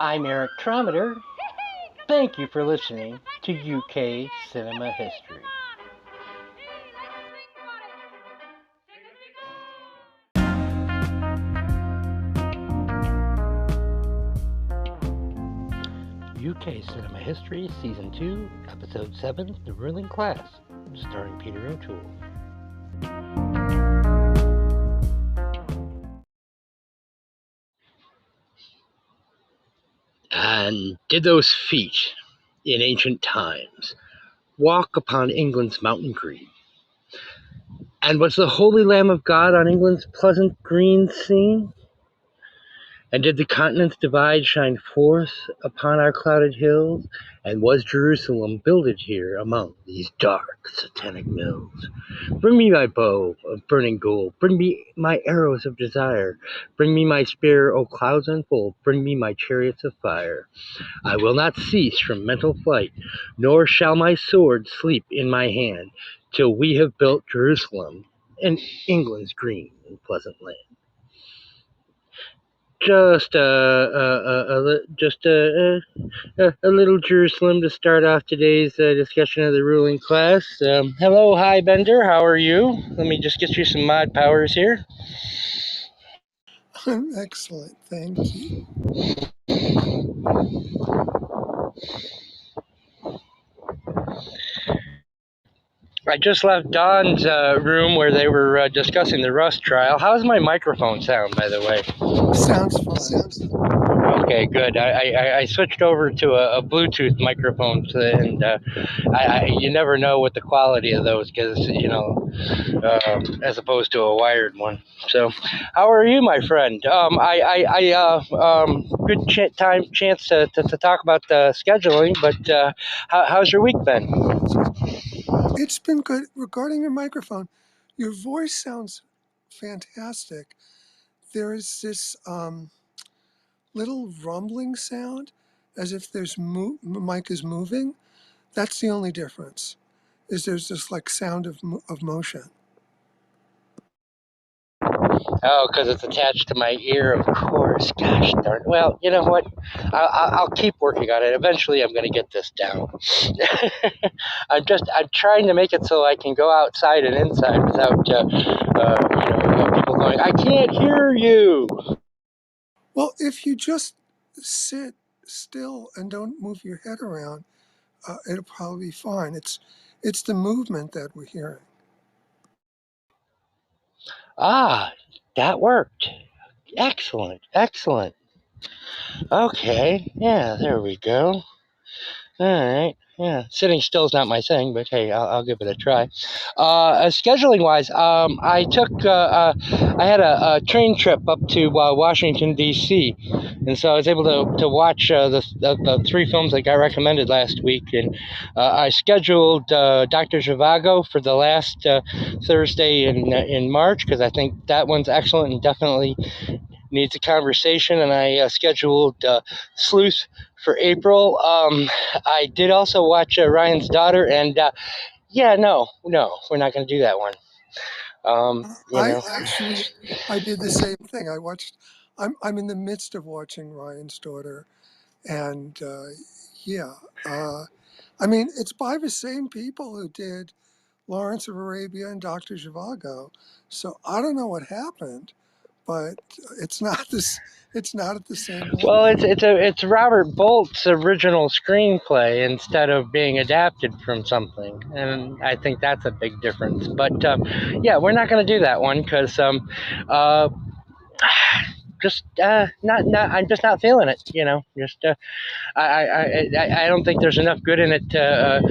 I'm Eric Trometer. Thank you for listening to UK Cinema History. UK Cinema History, Season 2, Episode 7, The Ruling Class, starring Peter O'Toole. And did those feet in ancient times walk upon England's mountain green? And was the Holy Lamb of God on England's pleasant green scene? And did the continents divide shine forth upon our clouded hills? And was Jerusalem builded here among these dark satanic mills? Bring me my bow of burning gold, bring me my arrows of desire, bring me my spear, O clouds unfold, bring me my chariots of fire. I will not cease from mental flight, nor shall my sword sleep in my hand, till we have built Jerusalem and England's green and pleasant land. Just a little Jerusalem to start off today's discussion of the ruling class. Hello, hi Bender, how are you? Let me just get you some mod powers here. I'm excellent, thank you. I just left Don's room where they were discussing the Rust trial. How's my microphone sound, by the way? Sounds fine. Okay, good. I switched over to a Bluetooth microphone, and you never know what the quality of those, because as opposed to a wired one. So, how are you, my friend? Good chance to talk about the scheduling, but how's your week been? It's been good. Regarding your microphone, your voice sounds fantastic. There is this little rumbling sound, as if there's mic is moving. That's the only difference. Is there's this like sound of motion. Oh, because it's attached to my ear, of course. Gosh darn. Well, you know what? I'll keep working on it. Eventually, I'm going to get this down. I'm trying to make it so I can go outside and inside without, people going, I can't hear you. Well, if you just sit still and don't move your head around, it'll probably be fine. It's the movement that we're hearing. Ah, that worked. Excellent. Okay, yeah, there we go. All right. Yeah, sitting still is not my thing, but hey, I'll give it a try. Scheduling wise, I had a train trip up to Washington D.C., and so I was able to watch the three films that got recommended last week, and I scheduled Dr. Zhivago for the last Thursday in March, because I think that one's excellent and definitely needs a conversation, and I scheduled Sleuth for April. I did also watch Ryan's Daughter, and no, we're not going to do that one. I did the same thing. I'm in the midst of watching Ryan's Daughter, and it's by the same people who did Lawrence of Arabia and Dr. Zhivago. So I don't know what happened, but it's not this. It's not at the same level. Well, it's Robert Bolt's original screenplay instead of being adapted from something, and I think that's a big difference. But we're not going to do that one because I'm just not feeling it. I don't think there's enough good in it to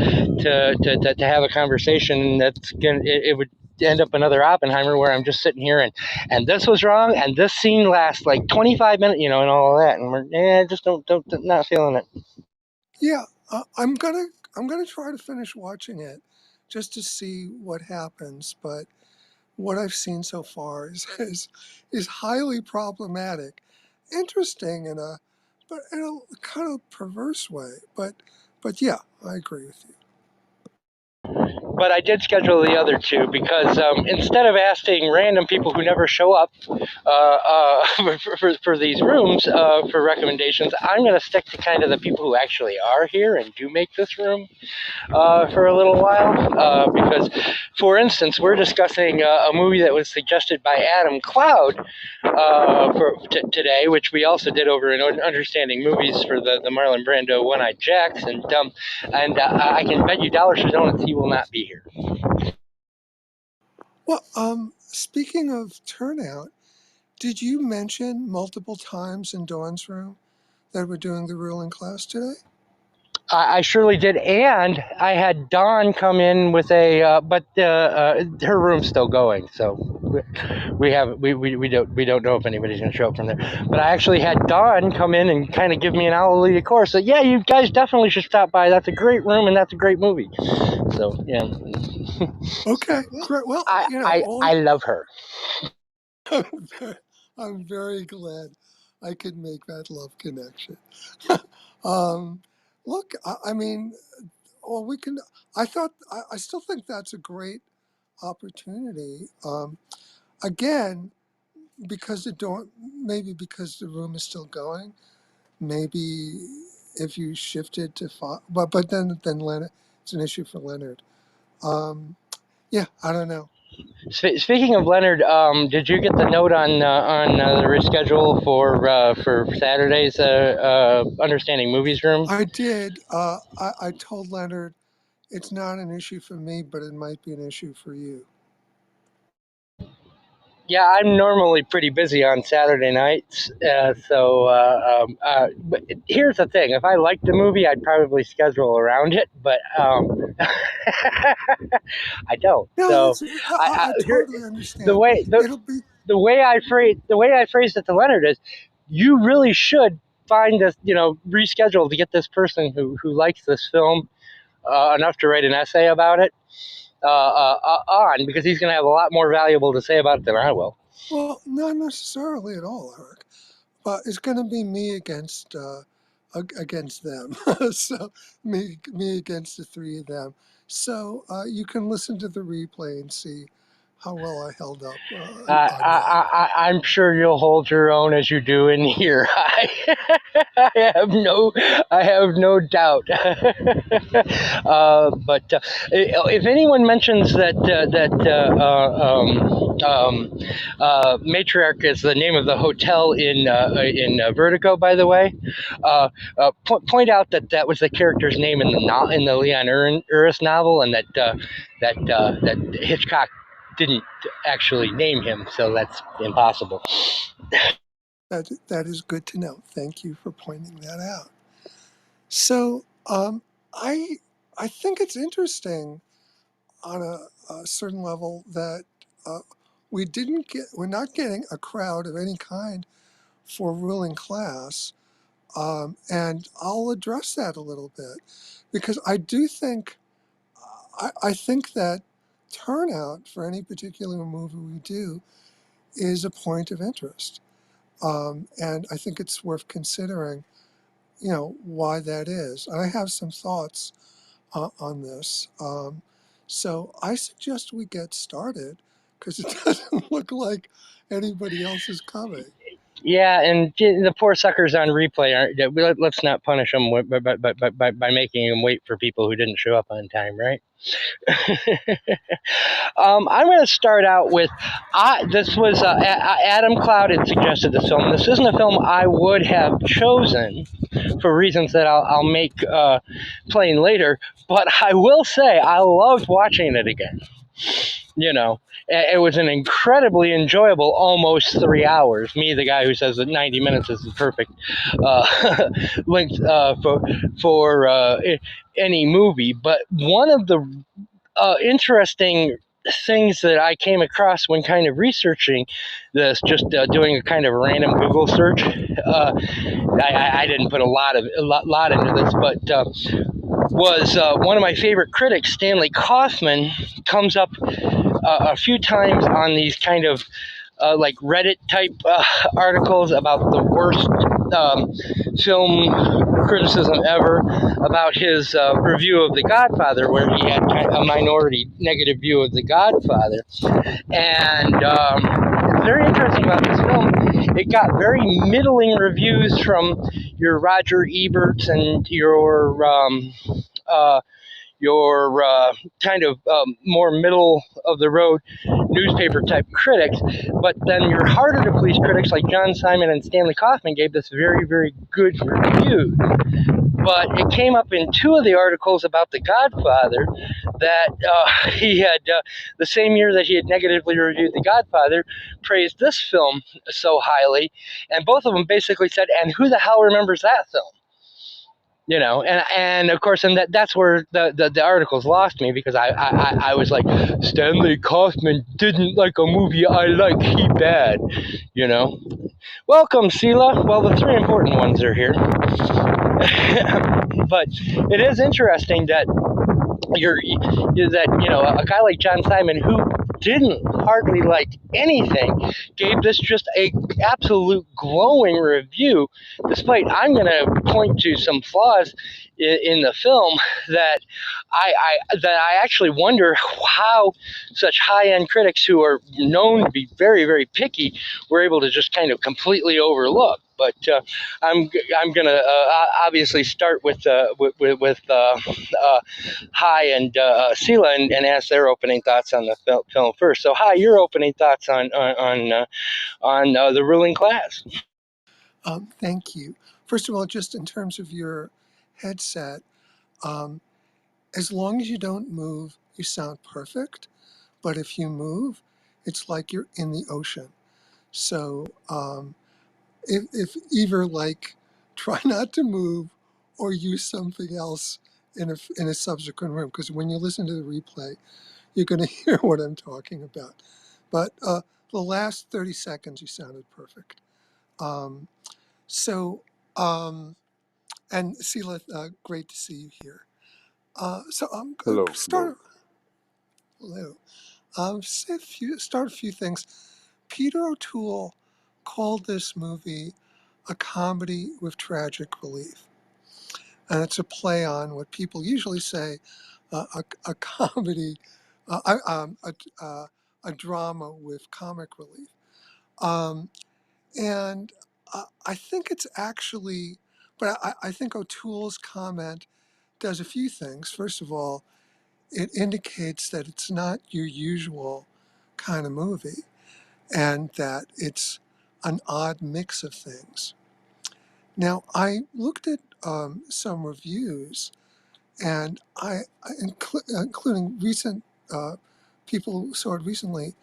have a conversation that's it would end up another Oppenheimer where I'm just sitting here and this was wrong and this scene lasts like 25 minutes, and all of that, and we're just don't not feeling it. Yeah, I'm gonna try to finish watching it just to see what happens, but what I've seen so far is highly problematic, interesting in a kind of perverse way. But yeah, I agree with you. but I did schedule the other two because instead of asking random people who never show up for these rooms for recommendations, I'm going to stick to kind of the people who actually are here and do make this room for a little while. Because, for instance, we're discussing a movie that was suggested by Adam Cloud today, which we also did over in Understanding Movies for the Marlon Brando One-Eyed Jacks, and I can bet you dollars to donuts he will not be here. Well, speaking of turnout, did you mention multiple times in Dawn's room that we're doing the ruling class today? I surely did, and I had Dawn come in with but her room's still going, so we don't know if anybody's gonna show up from there. But I actually had Dawn come in and kind of give me an hourly course. So yeah, you guys definitely should stop by. That's a great room, and that's a great movie. So yeah. Okay, great. Well, I love her. I'm very glad I could make that love connection. Look, I mean, well, we can. I still think that's a great opportunity. Again, because maybe because the room is still going. Maybe if you shifted to five, but then Leonard, it's an issue for Leonard. Yeah, I don't know. Speaking of Leonard, did you get the note on the reschedule for Saturday's Understanding Movies room? I did. I told Leonard it's not an issue for me, but it might be an issue for you. Yeah, I'm normally pretty busy on Saturday nights, but here's the thing: if I liked the movie, I'd probably schedule around it, but I don't. No, So I totally understand. The way I phrased it to Leonard is, you really should find this, reschedule to get this person who likes this film enough to write an essay about it. On, because he's going to have a lot more valuable to say about it than I will. Well, not necessarily at all, Eric. But it's going to be me against them. So me against the three of them. So you can listen to the replay and see how well I held up. I'm sure you'll hold your own as you do in here. I have no doubt. But if anyone mentions that Matriarch is the name of the hotel in Vertigo, by the way, point out that was the character's name in the Leon Uris novel, and that Hitchcock didn't actually name him, so that's impossible. That is good to know. Thank you for pointing that out. So I think it's interesting on a certain level that we're not getting a crowd of any kind for ruling class, and I'll address that a little bit because I do think I think that turnout for any particular movie we do is a point of interest. And I think it's worth considering, why that is. And I have some thoughts on this. So I suggest we get started because it doesn't look like anybody else is coming. Yeah, and the poor suckers on replay let's not punish them by making them wait for people who didn't show up on time, right? I'm going to start out with, this was Adam Cloud had suggested this film. This isn't a film I would have chosen for reasons that I'll make plain later, but I will say I loved watching it again. It was an incredibly enjoyable almost 3 hours. Me, the guy who says that 90 minutes is the perfect length for any movie. But one of the interesting things that I came across when kind of researching this, just doing a kind of random Google search, I didn't put a lot into this, but was one of my favorite critics, Stanley Kaufman, comes up a few times on these kind of like Reddit type articles about the worst film criticism ever about his review of The Godfather, where he had kind of a minority negative view of The Godfather. And it's very interesting about this film. It got very middling reviews from your Roger Eberts and your kind of more middle of the road newspaper type critics, but then your harder to please critics like John Simon and Stanley Kaufman gave this very, very good review. But it came up in two of the articles about The Godfather that he had, the same year that he had negatively reviewed The Godfather, praised this film so highly, and both of them basically said, and who the hell remembers that film? You know, and of course, and that's where the articles lost me, because I was like, Stanley Kaufman didn't like a movie I like, he bad, you know. Welcome, Sila. Well, the three important ones are here. But it is interesting that a guy like John Simon, who didn't hardly like anything, gave this just a absolute glowing review, despite I'm going to point to some flaws in the film that I actually wonder how such high-end critics who are known to be very, very picky were able to just kind of completely overlook. But I'm gonna obviously start with Hi and Sila and ask their opening thoughts on the film first. So, Hi, your opening thoughts on the ruling class. Thank you. First of all, just in terms of your headset, as long as you don't move, you sound perfect. But if you move, it's like you're in the ocean. So if either like try not to move or use something else in a subsequent room, because when you listen to the replay, you're going to hear what I'm talking about. But the last 30 seconds, you sounded perfect. So, and Sila, great to see you here. So I'm going to start. Hello. Start a few things. Peter O'Toole called this movie a comedy with tragic relief. And it's a play on what people usually say, a comedy, a drama with comic relief. And I think it's actually, but I think O'Toole's comment does a few things. First of all, it indicates that it's not your usual kind of movie and that it's an odd mix of things. Now, I looked at some reviews, and including recent people who saw it recently,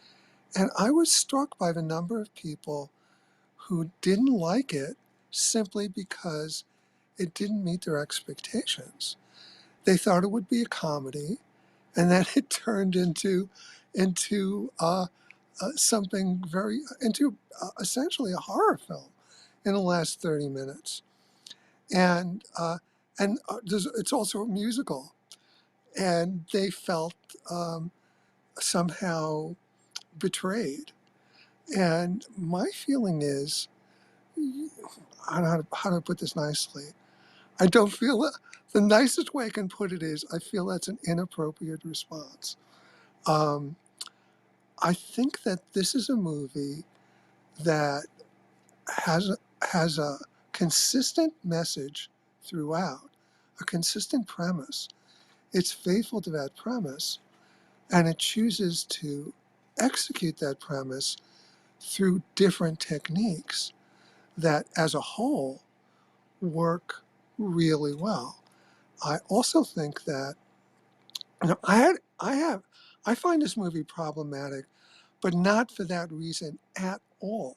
and I was struck by the number of people who didn't like it simply because it didn't meet their expectations. They thought it would be a comedy, and then it turned into something essentially a horror film in the last 30 minutes. And it's also a musical, and they felt somehow betrayed. And my feeling is, I don't know how to put this nicely. I don't feel it. The nicest way I can put it is, I feel that's an inappropriate response. I think that this is a movie that has a consistent message throughout, a consistent premise. It's faithful to that premise, and it chooses to execute that premise through different techniques that, as a whole, work really well. I also think that, I find this movie problematic, but not for that reason at all.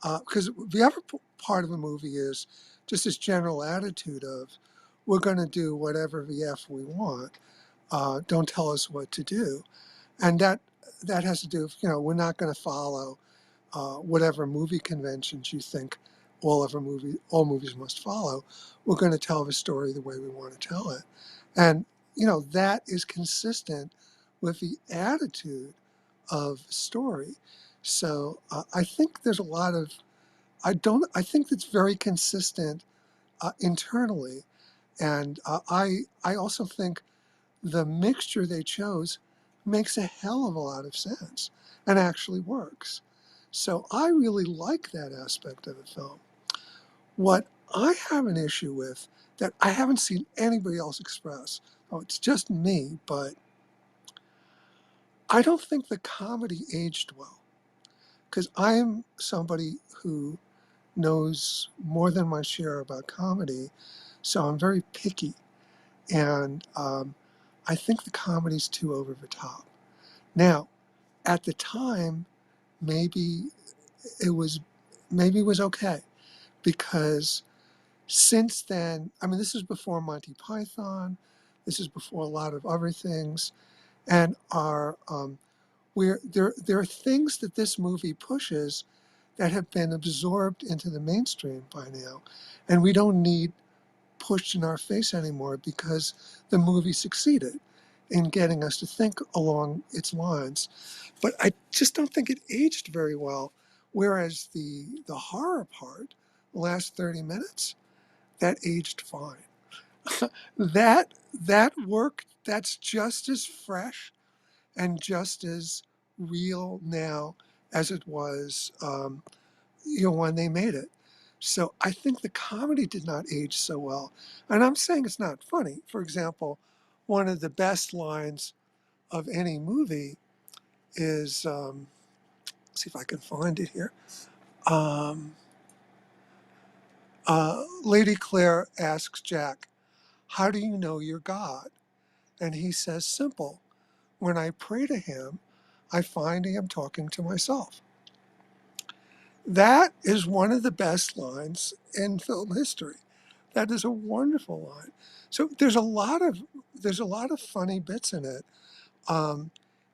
Because the other part of the movie is just this general attitude of, we're going to do whatever the F we want. Don't tell us what to do. And that has to do with, we're not going to follow whatever movie conventions you think all movies must follow. We're going to tell the story the way we want to tell it. And, that is consistent with the attitude of the story. So I think there's a lot of, I think it's very consistent internally. And I also think the mixture they chose makes a hell of a lot of sense and actually works. So I really like that aspect of the film. What I have an issue with that I haven't seen anybody else express, oh, it's just me, but I don't think the comedy aged well. Because I am somebody who knows more than my share about comedy, so I'm very picky. And I think the comedy's too over the top. Now, at the time, maybe it was maybe it was okay because since then, I mean, this is before Monty Python, this is before a lot of other things, and are where there are things that this movie pushes that have been absorbed into the mainstream by now, and we don't need pushed in our face anymore because the movie succeeded in getting us to think along its lines. But I just don't think it aged very well. Whereas the horror part, the last 30 minutes, that aged fine. That worked. That's just as fresh and just as real now as it was, when they made it. So I think the comedy did not age so well. And I'm saying it's not funny. For example, one of the best lines of any movie is, see if I can find it here. Um, Lady Claire asks Jack, "How do you know you're God?" And he says, "Simple. When I pray to him, I find I am talking to myself." That is one of the best lines in film history. That is a wonderful line. So there's a lot of funny bits in it. Um,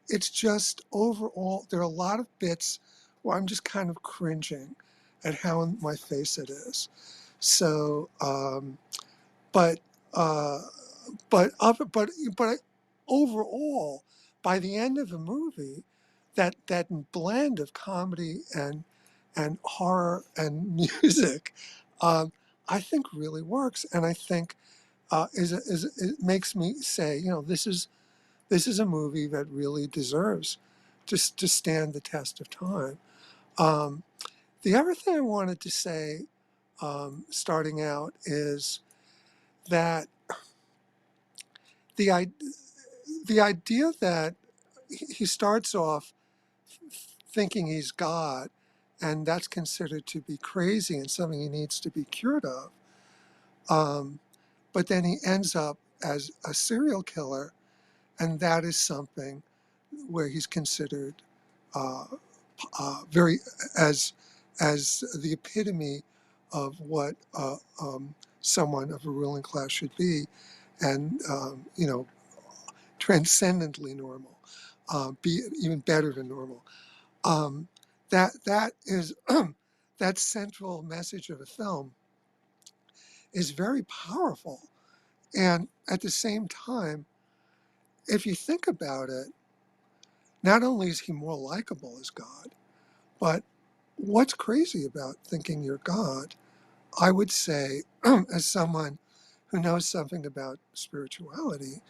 it's just overall there are a lot of bits where I'm just kind of cringing at how in my face it is. So, but uh, but overall, by the end of the movie, that blend of comedy and horror and music, um, I think really works, and I think it makes me say, this is a movie that really deserves to stand the test of time. Um, the other thing I wanted to say, starting out, is that the i- the idea that he starts off thinking he's God, and that's considered to be crazy and something he needs to be cured of. But then he ends up as a serial killer, and that is something where he's considered uh, very as the epitome of what someone of a ruling class should be, and transcendently normal, be even better than normal. Um, that is that central message of the film is very powerful, and at the same time, if you think about it, not only is he more likable as God, but what's crazy about thinking you're God, I would say, as someone who knows something about spirituality,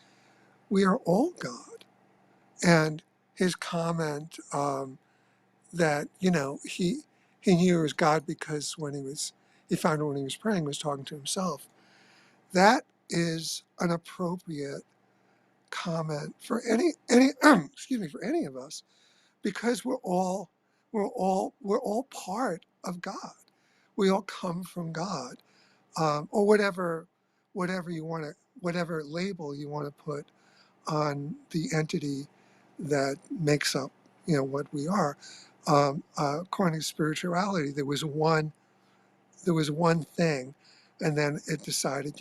we are all God. And his comment that he knew he was God because he found when he was praying, he was talking to himself. That is an appropriate comment for any excuse me, for any of us, because we're all part of God. We all come from God, or whatever you want to, whatever label you want to put on the entity that makes up, what we are. According to spirituality, there was one thing, and then it decided,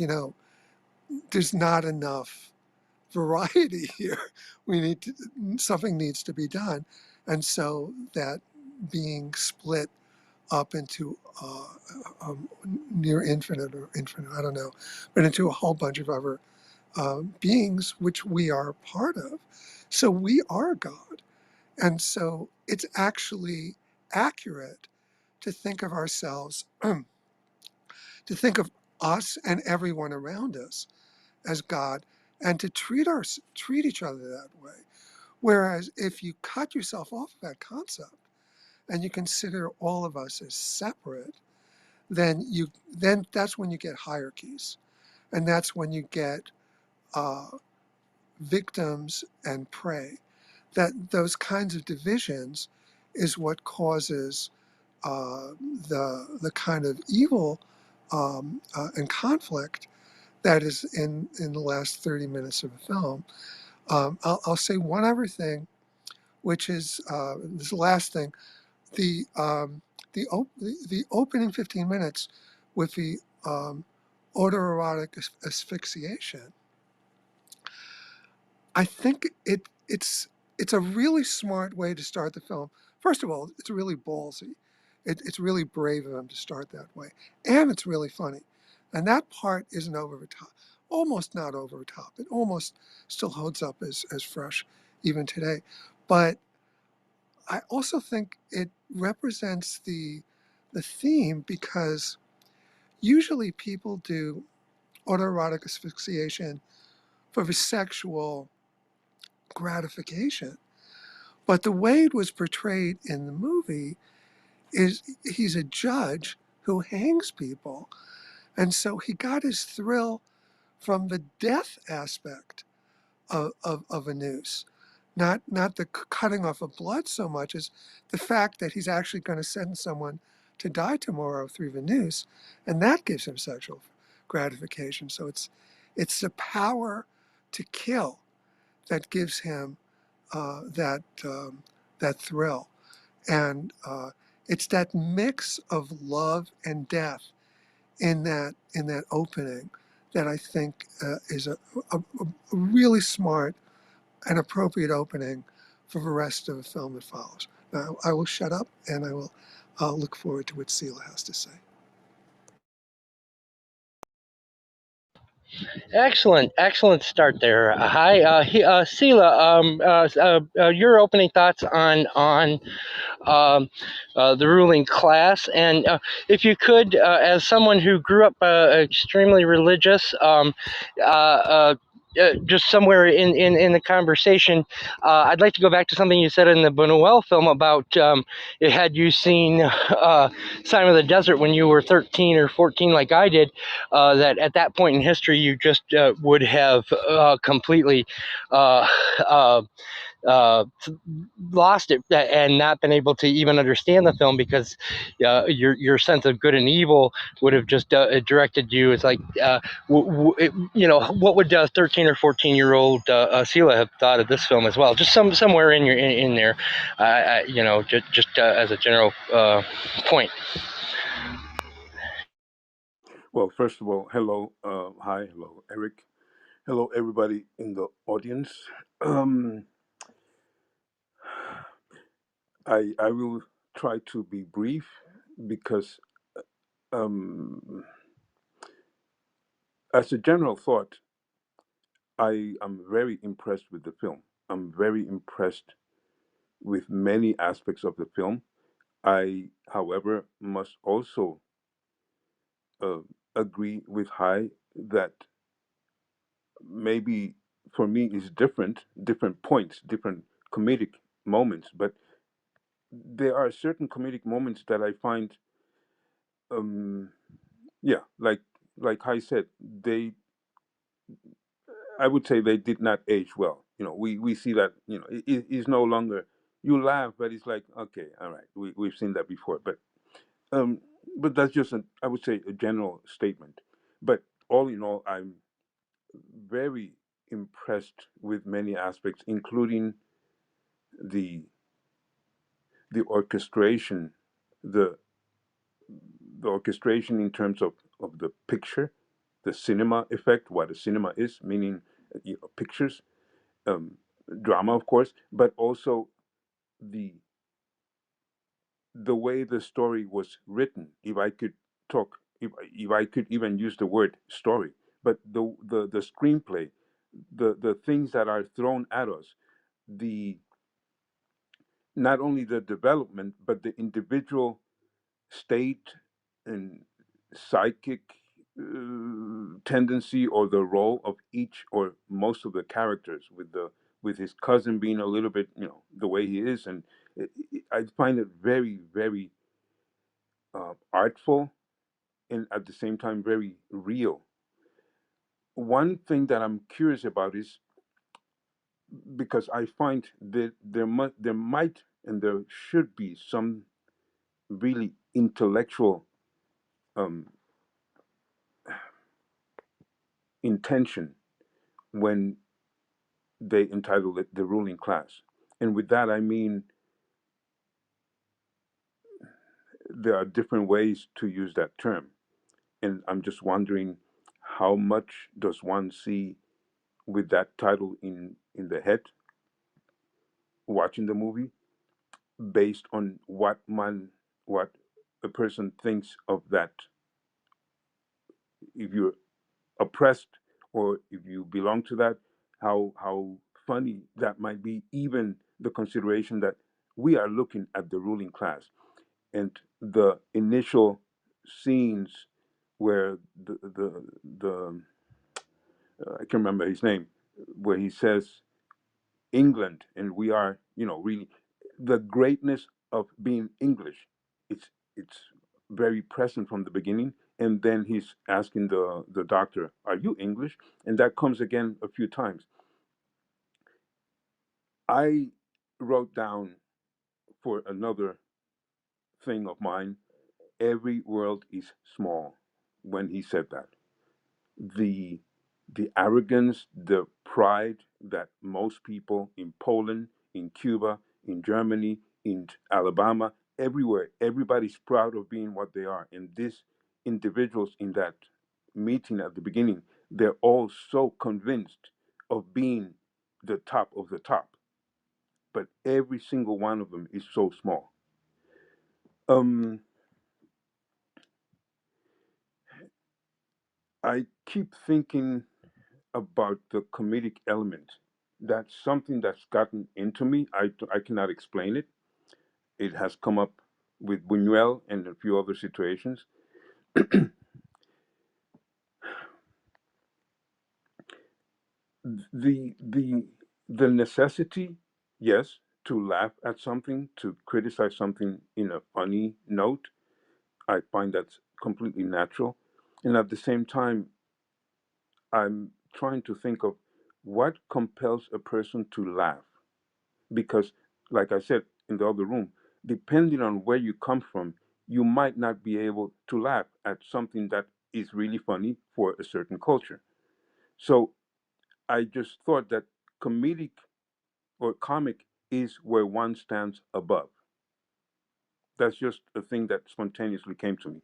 there's not enough variety here. Something needs to be done, and so that being split up into near infinite or infinite, I don't know, but into a whole bunch of other beings, which we are part of. So we are God. And so it's actually accurate to think of ourselves, to think of us and everyone around us as God, and to treat each other that way. Whereas if you cut yourself off of that concept and you consider all of us as separate, then that's when you get hierarchies, and that's when you get uh, victims and prey. That those kinds of divisions is what causes the kind of evil and conflict that is in the last 30 minutes of the film. I'll say one other thing, which is this last thing: the the opening 15 minutes with the autoerotic asphyxiation. I think it's a really smart way to start the film. First of all, it's really ballsy. It's really brave of them to start that way, and it's really funny. And that part isn't over the top, almost not over the top. It almost still holds up as fresh even today. But I also think it represents the theme, because usually people do autoerotic asphyxiation for the sexual gratification. But the way it was portrayed in the movie is he's a judge who hangs people. And so he got his thrill from the death aspect of a noose, not the cutting off of blood so much as the fact that he's actually going to send someone to die tomorrow through the noose, and that gives him sexual gratification. So it's the power to kill that gives him that thrill, and it's that mix of love and death in that opening that I think is a really smart and appropriate opening for the rest of the film that follows. Now, I will shut up and I will look forward to what Sila has to say. Excellent start there. Hi, Sila. Your opening thoughts on um, the ruling class, and if you could, as someone who grew up extremely religious, just somewhere in the conversation, I'd like to go back to something you said in the Buñuel film about had you seen Sign of the Desert when you were 13 or 14 like I did, that at that point in history you just would have completely uh, uh, uh, lost it and not been able to even understand the film because your sense of good and evil would have just directed you. It's like what would 13 or 14-year-old Sila have thought of this film as well? Just somewhere in there, just as a general point. Well, first of all, hello, hi, hello, Eric, hello, everybody in the audience. Um, I will try to be brief because, um, as a general thought, I am very impressed with the film. I'm very impressed with many aspects of the film. I, however, must also uh, agree with Hai that maybe for me is different points, different comedic moments, but there are certain comedic moments that I find, um, yeah, like I said, I would say they did not age well. We see that it's no longer you laugh, but it's like okay, all right, we've seen that before, um, but that's just I would say a general statement. But all in all, I'm very impressed with many aspects, including the the orchestration, the the orchestration in terms of the picture, the cinema effect, what a cinema is, meaning pictures, um, drama, of course, but also the the way the story was written. If I could talk, if I could even use the word story, but the screenplay, the things that are thrown at us, the not only the development but the individual state and psychic tendency or the role of each or most of the characters, with his cousin being a little bit, the way he is, and I find it very, very artful, and at the same time very real. One thing that I'm curious about is, because I find that there might and there should be some really intellectual um, intention when they entitle it the ruling class. And with that, I mean there are different ways to use that term. And I'm just wondering, how much does one see with that title in the head watching the movie, based on what a person thinks of that, if you're oppressed or if you belong to that, how funny that might be, even the consideration that we are looking at the ruling class. And the initial scenes where the I can't remember his name, where he says England, and we are, really the greatness of being English. It's very present from the beginning, and then he's asking the doctor, "Are you English?" And that comes again a few times. I wrote down for another thing of mine, every world is small, when he said that. The the arrogance, the pride that most people in Poland, in Cuba, in Germany, in Alabama, everywhere, everybody's proud of being what they are. And these individuals in that meeting at the beginning, they're all so convinced of being the top of the top, but every single one of them is so small. Um, I keep thinking about the comedic element. That's something that's gotten into me. I cannot explain it. It has come up with Buñuel and a few other situations. The the necessity, yes, to laugh at something, to criticize something in a funny note, I find that's completely natural. And at the same time, I'm trying to think of what compels a person to laugh. Because, like I said in the other room, depending on where you come from, you might not be able to laugh at something that is really funny for a certain culture. So I just thought that comedic or comic is where one stands above. That's just a thing that spontaneously came to me.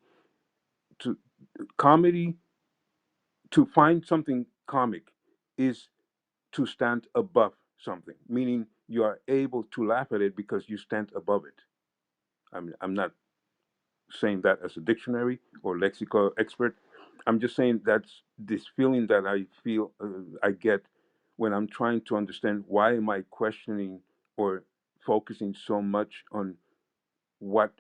To comedy, to find something comic is to stand above something, meaning you are able to laugh at it because you stand above it. I'm not saying that as a dictionary or lexical expert. I'm just saying that's this feeling that I feel, I get when I'm trying to understand, why am I questioning or focusing so much on what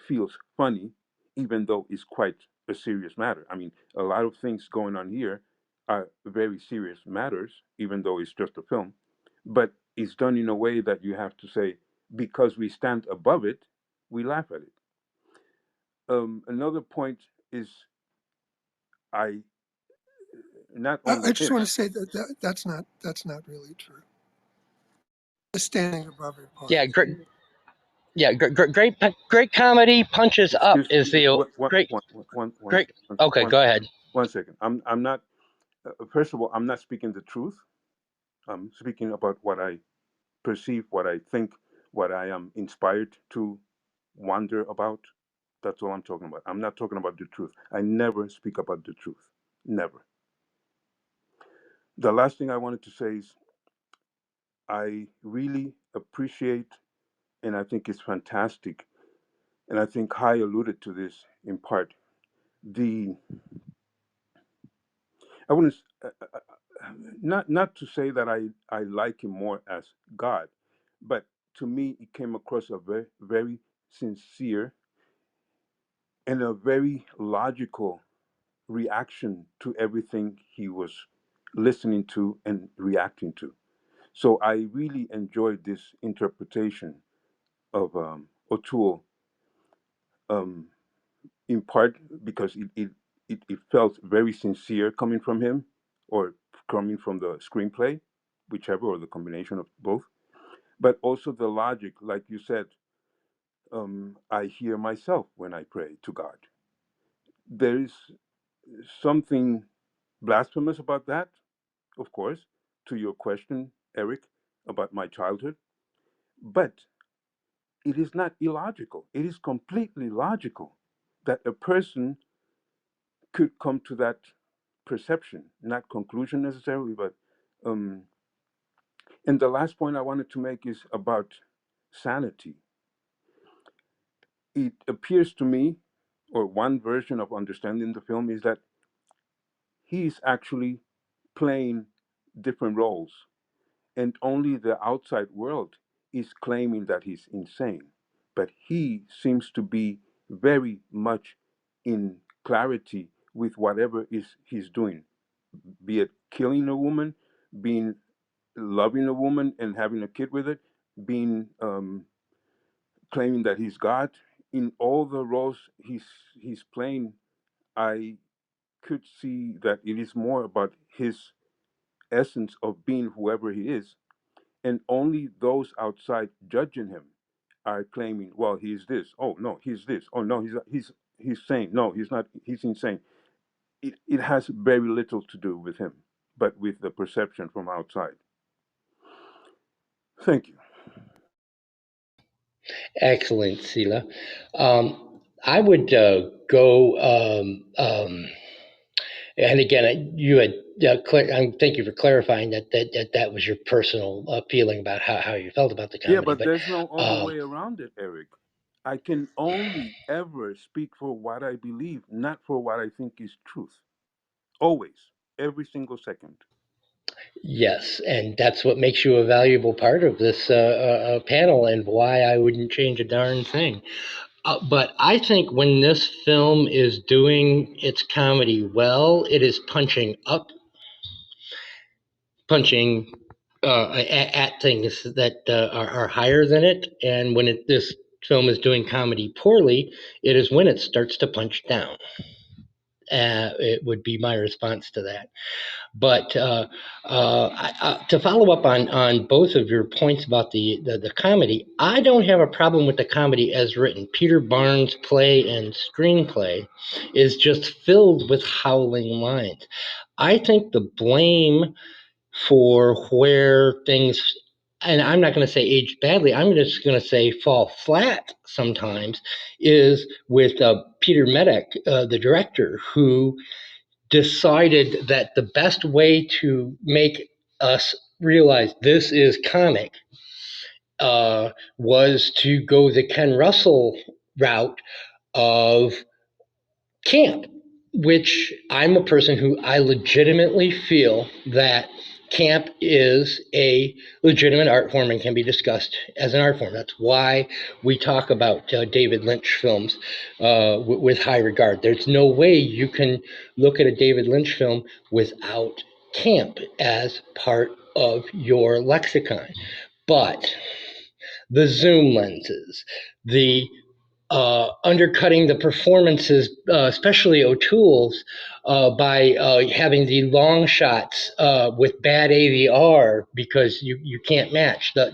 feels funny, even though it's quite a serious matter. I mean, a lot of things going on here are very serious matters, even though it's just a film. But it's done in a way that you have to say, because we stand above it, we laugh at it. Another point is, I not I only just him. want to say that's not really true. The standing above it part. Yeah, great. Yeah, great comedy punches up Excuse is the great great. Okay, go ahead. 1 second. I'm not. First of all, I'm not speaking the truth. I'm speaking about what I perceive, what I think, what I am inspired to wonder about. That's all I'm talking about. I'm not talking about the truth. I never speak about the truth. Never. The last thing I wanted to say is, I really appreciate, and I think it's fantastic, and I think Kai alluded to this in part. The I wouldn't not to say that I like him more as God, but to me it came across a very, very sincere and a very logical reaction to everything he was listening to and reacting to. So I really enjoyed this interpretation of O'Toole, um, in part because it felt very sincere coming from him, or coming from the screenplay, whichever, or the combination of both. But also the logic, like you said, I hear myself when I pray to God. There is something blasphemous about that, of course, to your question, Eric, about my childhood. But it is not illogical. It is completely logical that a person could come to that perception, not conclusion necessarily, but um, and the last point I wanted to make is about sanity. It appears to me, or one version of understanding the film is that he's actually playing different roles, and only the outside world is claiming that he's insane. But he seems to be very much in clarity with whatever is he's doing, be it killing a woman, being loving a woman and having a kid with it, being claiming that he's God. In all the roles he's playing, I could see that it is more about his essence of being whoever he is, and only those outside judging him are claiming, well, he's this. Oh no, he's this. Oh no, he's sane. No, he's not. He's insane. It has very little to do with him, but with the perception from outside. Thank you. Excellent, Sila. I would go, and again, you had, thank you for clarifying that was your personal feeling about how you felt about the Yeah, comedy. but But there's no other way around it, Eric. I can only ever speak for what I believe, not for what I think is truth. Always, every single second. yes, and that's what makes you a valuable part of this panel, and why I wouldn't change a darn thing. But I think when this film is doing its comedy well, it is punching at things that are higher than it. And when this film is doing comedy poorly, it is when it starts to punch down. It would be my response to that. But to follow up on both of your points about the comedy, I don't have a problem with the comedy as written. Peter Barnes' play and screenplay is just filled with howling lines. I think the blame for where things, and I'm not going to say age badly, I'm just going to say fall flat sometimes, is with Peter Medak, the director, who decided that the best way to make us realize this is comic was to go the Ken Russell route of camp, which I'm a person who I legitimately feel that camp is a legitimate art form and can be discussed as an art form. That's why we talk about David Lynch films with high regard. There's no way you can look at a David Lynch film without camp as part of your lexicon. But the zoom lenses, the undercutting the performances, especially O'Toole's, by having the long shots with bad AVR because you can't match the,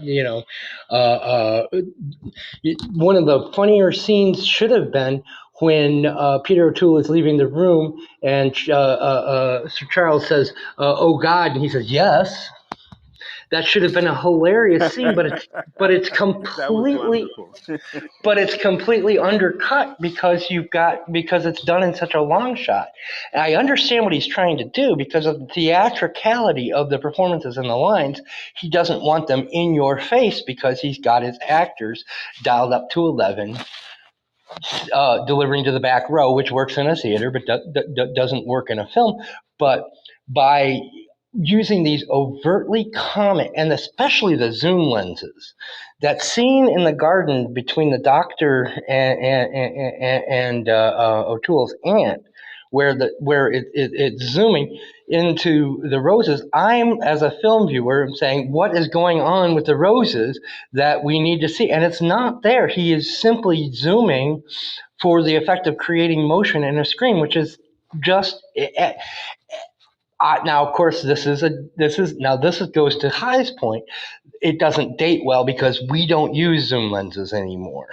one of the funnier scenes should have been when Peter O'Toole is leaving the room and Sir Charles says, "Oh God," and he says, "Yes." That should have been a hilarious scene, but it's That was completely wonderful. undercut because it's done in such a long shot. And I understand what he's trying to do because of the theatricality of the performances and the lines. He doesn't want them in your face because he's got his actors dialed up to 11, delivering to the back row, which works in a theater but doesn't work in a film. But by using these overtly comic, and especially the zoom lenses, that scene in the garden between the doctor and O'Toole's aunt, where it's zooming into the roses. I'm, as a film viewer, saying, what is going on with the roses that we need to see? And it's not there. He is simply zooming for the effect of creating motion in a screen, which is just now. Of course, this goes to High's point. It doesn't date well because we don't use zoom lenses anymore.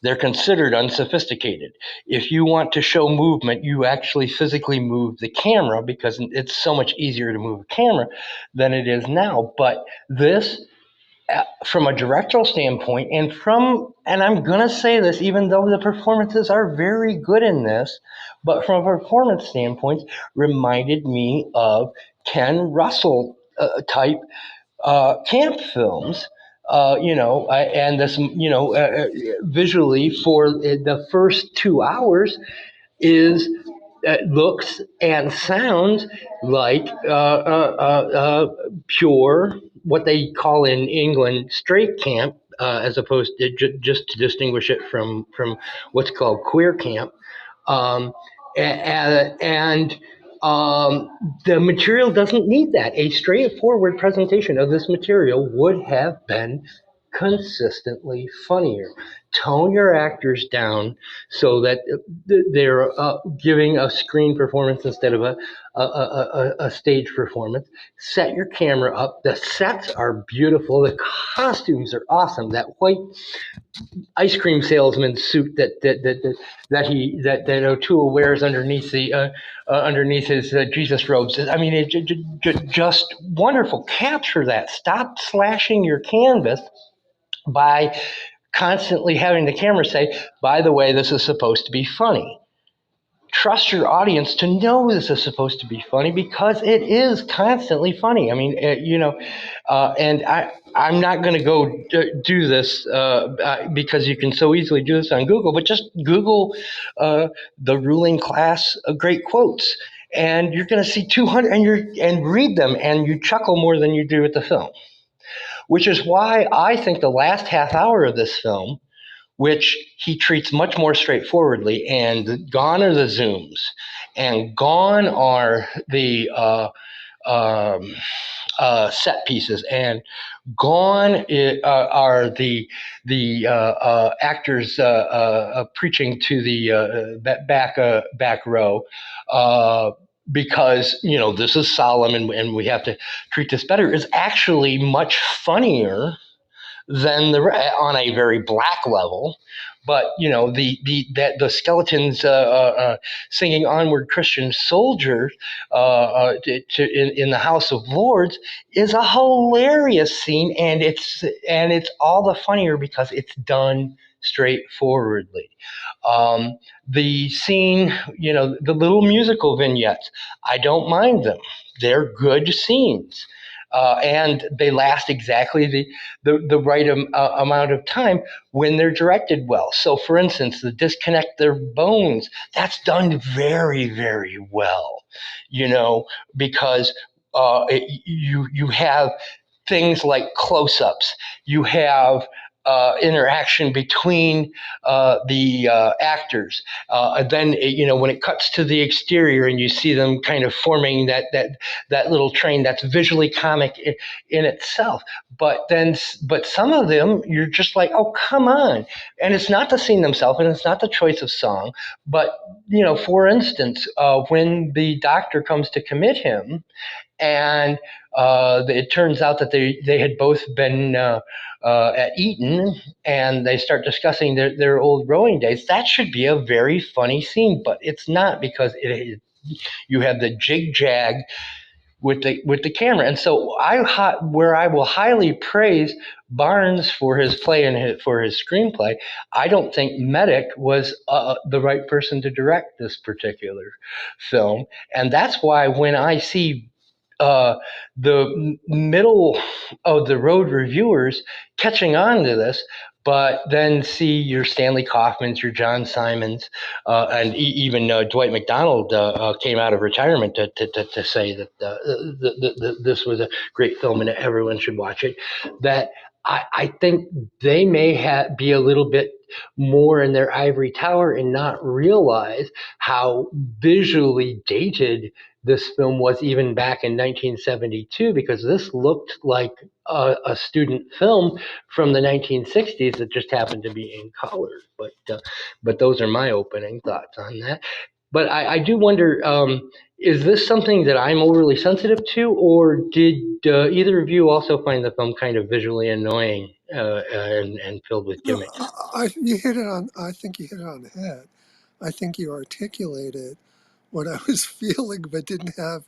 They're considered unsophisticated. If you want to show movement, you actually physically move the camera because it's so much easier to move a camera than it is now. But this, from a directorial standpoint, and I'm going to say this, even though the performances are very good in this, but from a performance standpoint, reminded me of Ken Russell type camp films, and this, visually for the first 2 hours is looks and sounds like pure, what they call in England, straight camp, as opposed to just to distinguish it from what's called queer camp. And the material doesn't need that. A straightforward presentation of this material would have been consistently funnier. Tone your actors down so that they're giving a screen performance instead of a stage performance. Set your camera up. The sets are beautiful. The costumes are awesome. That white ice cream salesman suit that O'Toole wears underneath underneath his Jesus robes. I mean, just wonderful. Capture that. Stop slashing your canvas by constantly having the camera say, by the way, this is supposed to be funny. Trust your audience to know this is supposed to be funny because it is constantly funny. I mean, and I'm not going to go do this because you can so easily do this on Google, but just Google the ruling class great quotes, and you're going to see 200, and read them, and you chuckle more than you do with the film, which is why I think the last half hour of this film, which he treats much more straightforwardly, and gone are the zooms, and gone are the set pieces, and gone are the actors preaching to the back row. Because this is solemn and we have to treat this better, is actually much funnier than on a very black level. But the skeletons singing "Onward, Christian Soldier" in the House of Lords is a hilarious scene, and it's all the funnier because it's done straightforwardly. The scene, the little musical vignettes, I don't mind them. They're good scenes. And they last exactly the right amount of time when they're directed well. So, for instance, the disconnect their bones, that's done very, very well, because you have things like close-ups. You have interaction between the actors. And then, when it cuts to the exterior and you see them kind of forming that little train, that's visually comic in itself. But some of them, you're just like, oh, come on. And it's not the scene themselves, and it's not the choice of song. But, for instance, when the doctor comes to commit him, and it turns out that they had both been at Eton, and they start discussing their old rowing days. That should be a very funny scene, but it's not, because you have the jig-jag with the camera. And so where I will highly praise Barnes for his play and for his screenplay, I don't think Medic was the right person to direct this particular film. And that's why when I see the middle of the road reviewers catching on to this, but then see your Stanley Kaufmans, your John Simons, and even Dwight McDonald came out of retirement to say that this was a great film and everyone should watch it. That I think they may be a little bit more in their ivory tower and not realize how visually dated this film was even back in 1972, because this looked like a student film from the 1960s that just happened to be in color. But those are my opening thoughts on that. But I do wonder, is this something that I'm overly sensitive to, or did either of you also find the film kind of visually annoying and filled with No, gimmicks? you hit it on. I think you hit it on the head. I think you articulated what I was feeling, but didn't have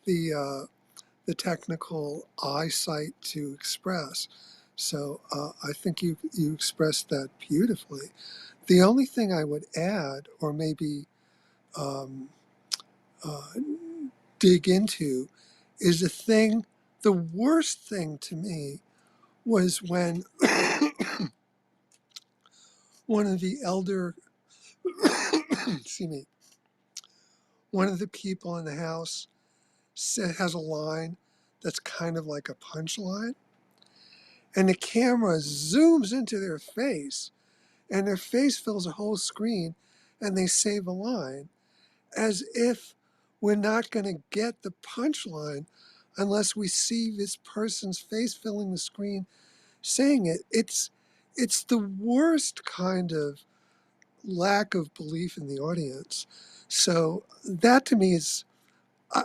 the technical eyesight to express. So I think you expressed that beautifully. The only thing I would add, or maybe um, uh, dig into, is the worst thing to me was when one of the elder, excuse me, one of the people in the house has a line that's kind of like a punchline, and the camera zooms into their face, and their face fills a whole screen, and they say the line as if we're not going to get the punchline unless we see this person's face filling the screen saying it. It's the worst kind of lack of belief in the audience. So that to me is,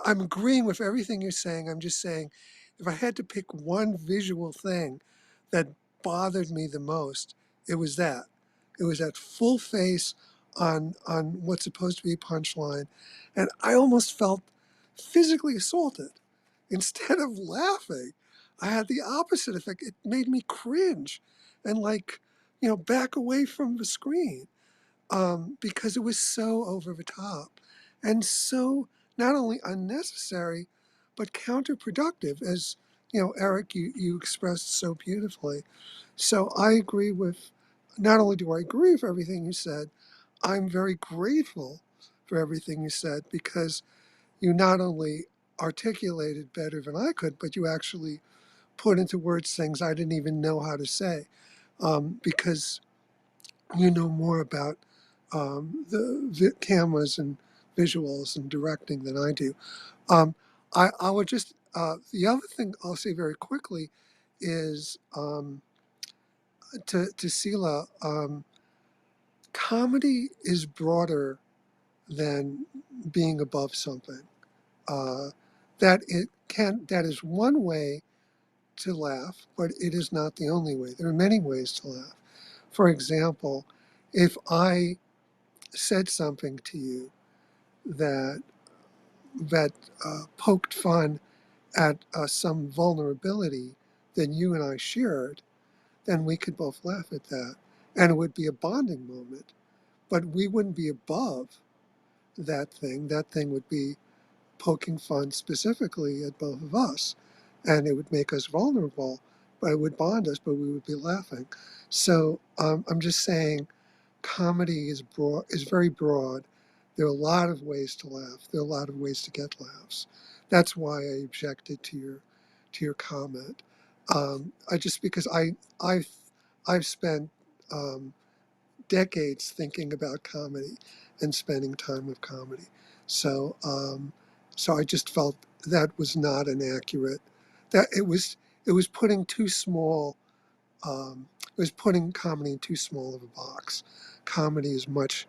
I'm agreeing with everything you're saying. I'm just saying, if I had to pick one visual thing that bothered me the most, it was that. It was that full face on what's supposed to be a punchline, and I almost felt physically assaulted. Instead of laughing, I had the opposite effect. It made me cringe and back away from the screen, because it was so over the top and so not only unnecessary, but counterproductive, as Eric, you expressed so beautifully. So I agree with, not only do I agree with everything you said, I'm very grateful for everything you said, because you not only articulated better than I could, but you actually put into words things I didn't even know how to say, because you know more about the cameras and visuals and directing than I do. I would just, the other thing I'll say very quickly is, to Sila, comedy is broader than being above something. Uh, that is one way to laugh, but it is not the only way. There are many ways to laugh. For example, if I said something to you that that poked fun at some vulnerability that you and I shared, then we could both laugh at that, and it would be a bonding moment. But we wouldn't be above that thing. That thing would be poking fun specifically at both of us, and it would make us vulnerable, but it would bond us, but we would be laughing. So I'm just saying, comedy is very broad. There are a lot of ways to laugh. There are a lot of ways to get laughs. That's why I objected to your comment. I just because I've spent um, decades thinking about comedy and spending time with comedy. So so I just felt that was not an accurate. That it was putting too small. It was putting comedy in too small of a box. Comedy is much.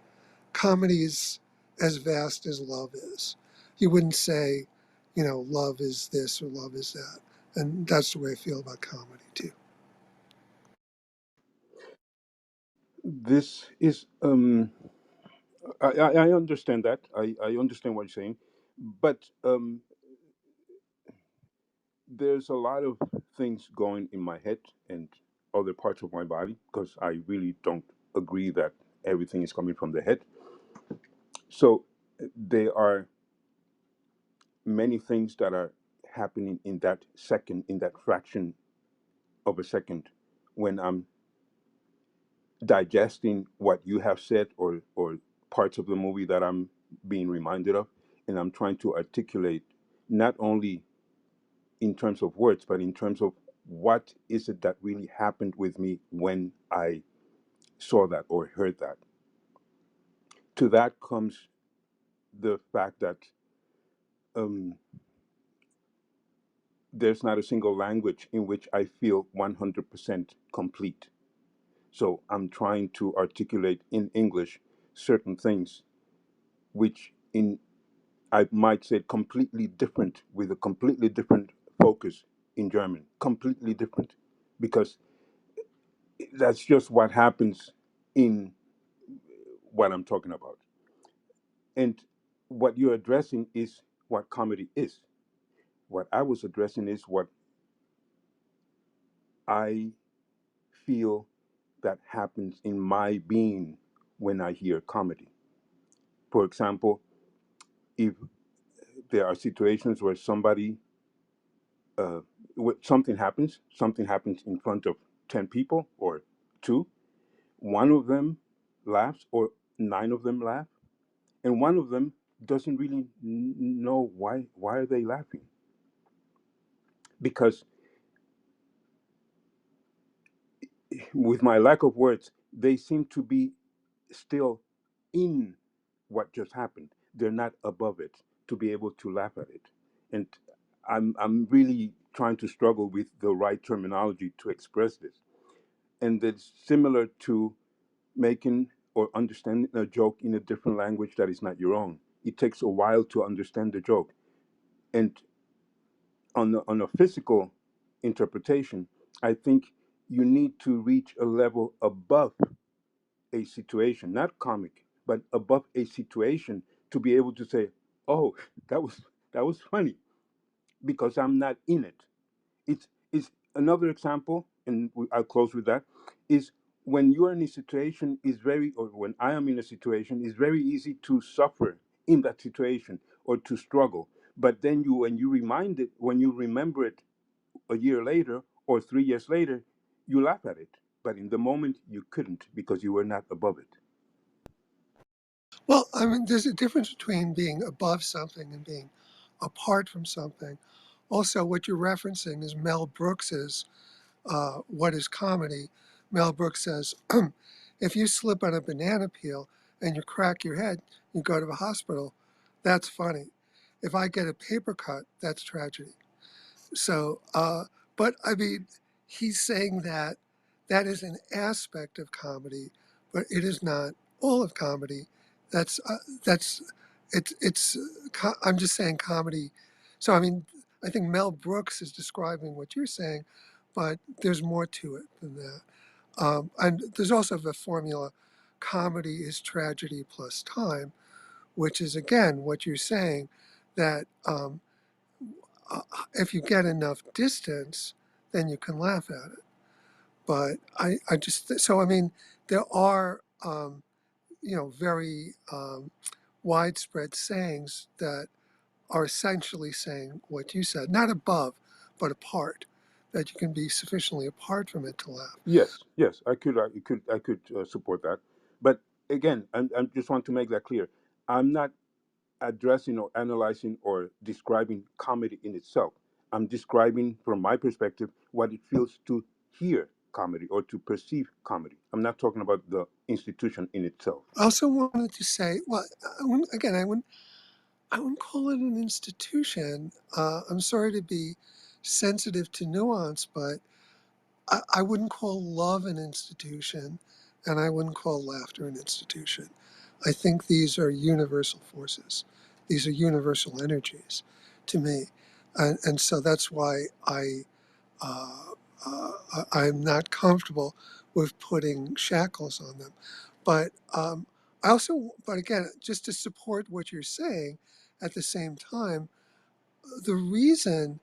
Comedy is as vast as love is. You wouldn't say, love is this or love is that, and that's the way I feel about comedy too. This is I understand that. I understand what you're saying, but there's a lot of things going in my head and other parts of my body, because I really don't agree that everything is coming from the head. So there are many things that are happening in that second, in that fraction of a second, when I'm digesting what you have said, or parts of the movie that I'm being reminded of, and I'm trying to articulate, not only in terms of words, but in terms of what is it that really happened with me when I saw that or heard that. To that comes the fact that um, there's not a single language in which I feel 100% complete. So I'm trying to articulate in English certain things which in I might say completely different with a completely different focus in German, completely different, because that's just what happens in what I'm talking about. And what you're addressing is what comedy is. What I was addressing is what I feel that happens in my being when I hear comedy. For example, if there are situations where uh, something happens in front of 10 people or two, one of them laughs or nine of them laugh, and one of them doesn't really know why are they laughing, because with my lack of words, they seem to be still in what just happened. They're not above it to be able to laugh at it. And I'm really trying to struggle with the right terminology to express this. And it's similar to making or understanding a joke in a different language that is not your own. It takes a while to understand the joke. And on a physical interpretation, I think you need to reach a level above a situation, not comic, but above a situation to be able to say, "Oh, that was that was funny," because I'm not in it. It's another example, and I'll close with that. Is when you're in a situation is very, or when I am in a situation, is very easy to suffer in that situation or to struggle. But then when you remember it a year later or 3 years later, you laugh at it. But in the moment, you couldn't because you were not above it. Well, I mean, there's a difference between being above something and being apart from something. Also, what you're referencing is Mel Brooks's What is Comedy. Mel Brooks says, if you slip on a banana peel and you crack your head, you go to the hospital, that's funny. If I get a paper cut, that's tragedy. So, but I mean, he's saying that that is an aspect of comedy, but it is not all of comedy. That's it's. I'm just saying comedy. So I mean, I think Mel Brooks is describing what you're saying, but there's more to it than that. And there's also the formula: comedy is tragedy plus time, which is again what you're saying that. If you get enough distance, then you can laugh at it. But I just, so I mean, there are, very widespread sayings that are essentially saying what you said, not above, but apart, that you can be sufficiently apart from it to laugh. Yes, yes, I could support that. But again, I just want to make that clear. I'm not addressing or analyzing or describing comedy in itself. I'm describing, from my perspective, what it feels to hear comedy or to perceive comedy. I'm not talking about the institution in itself. I also wanted to say, well, again, I wouldn't call it an institution. I'm sorry to be sensitive to nuance, but I wouldn't call love an institution, and I wouldn't call laughter an institution. I think these are universal forces. These are universal energies to me. And so that's why uh, I'm not comfortable with putting shackles on them. But but again, just to support what you're saying, at the same time, the reason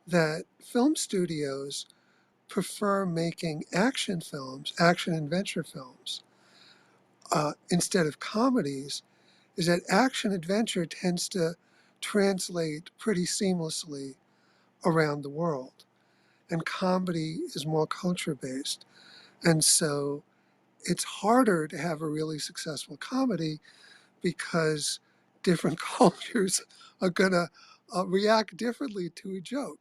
that film studios prefer making action films, action adventure films, instead of comedies, is that action adventure tends to translate pretty seamlessly around the world, and comedy is more culture based. And so it's harder to have a really successful comedy because different cultures are going to react differently to a joke.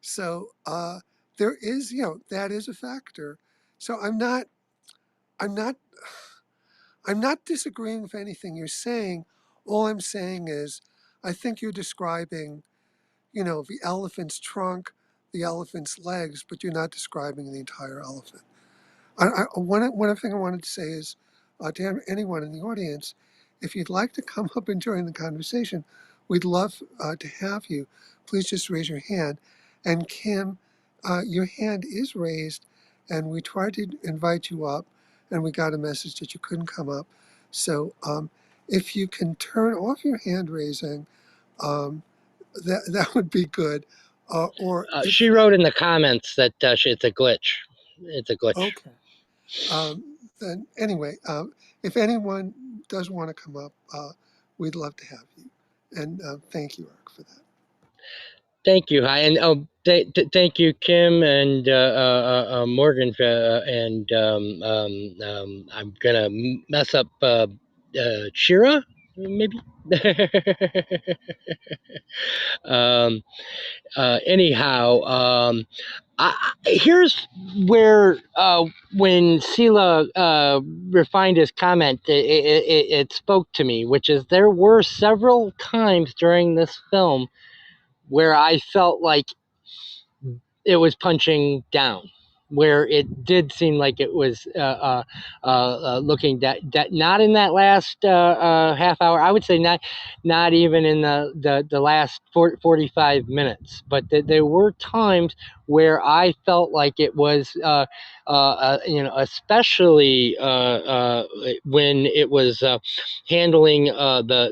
So there is, that is a factor. So I'm not I'm not I'm not disagreeing with anything you're saying. All I'm saying is I think you're describing, the elephant's trunk, the elephant's legs, but you're not describing the entire elephant. One thing I wanted to say is to anyone in the audience, if you'd like to come up and join the conversation, we'd love to have you. Please just raise your hand. And Kim, your hand is raised, and we tried to invite you up, and we got a message that you couldn't come up. So if you can turn off your hand raising, um, that would be good. Or if She wrote in the comments that it's a glitch. It's a glitch. okay. Then anyway, if anyone does want to come up, we'd love to have you. And thank you, Eric, for that. Thank you. Hi, and thank you, Kim and Morgan. And I'm gonna mess up Shira, maybe. um, Anyhow, here's where when Sila refined his comment, it spoke to me, which is there were several times during this film where I felt like it was punching down, where it did seem like it was looking that not in that last half hour. I would say not even in the last 45 minutes, but there were times where I felt like it was especially when it was handling Arthur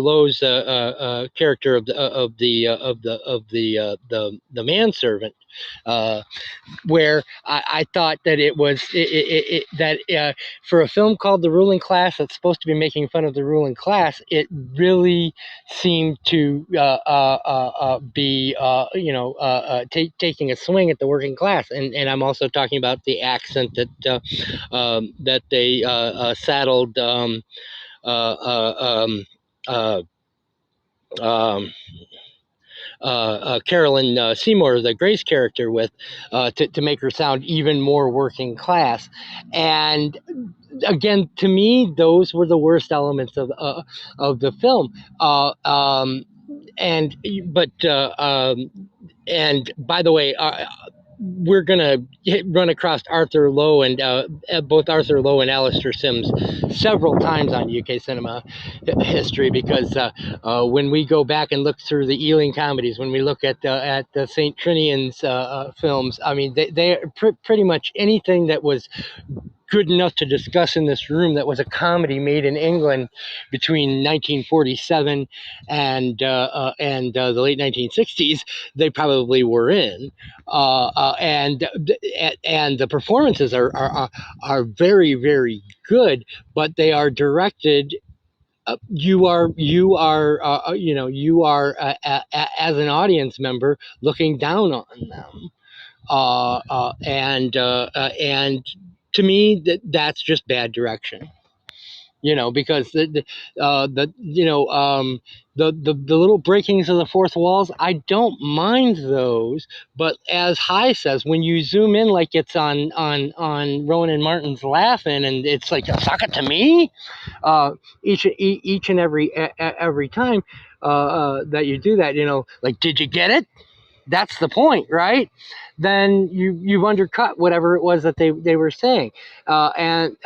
Lowe's character of the manservant, where I thought that it was that for a film called The Ruling Class that's supposed to be making fun of the ruling class, it really seemed to be taking a swing at the working class, and I'm also talking about the accent that they saddled Carolyn Seymour, the Grace character, with to make her sound even more working class. And again, to me, those were the worst elements of the film. And by the way, we're gonna run across Arthur Lowe and both Arthur Lowe and Alistair Sims several times on UK cinema history, because when we go back and look through the Ealing comedies, when we look at the St. Trinian's films, I mean, they pretty much anything that was good enough to discuss in this room that was a comedy made in England between 1947 and the late 1960s, they probably were in, and the performances are very, very good, but they are directed. You are as an audience member looking down on them, and to me that's just bad direction, because the little breakings of the fourth walls, I don't mind those, but as High says, when you zoom in like it's on Rowan and Martin's laughing, and it's like, suck it to me, each and every time that you do that, like, did you get it? That's the point, right? Then you've undercut whatever it was that they were saying. And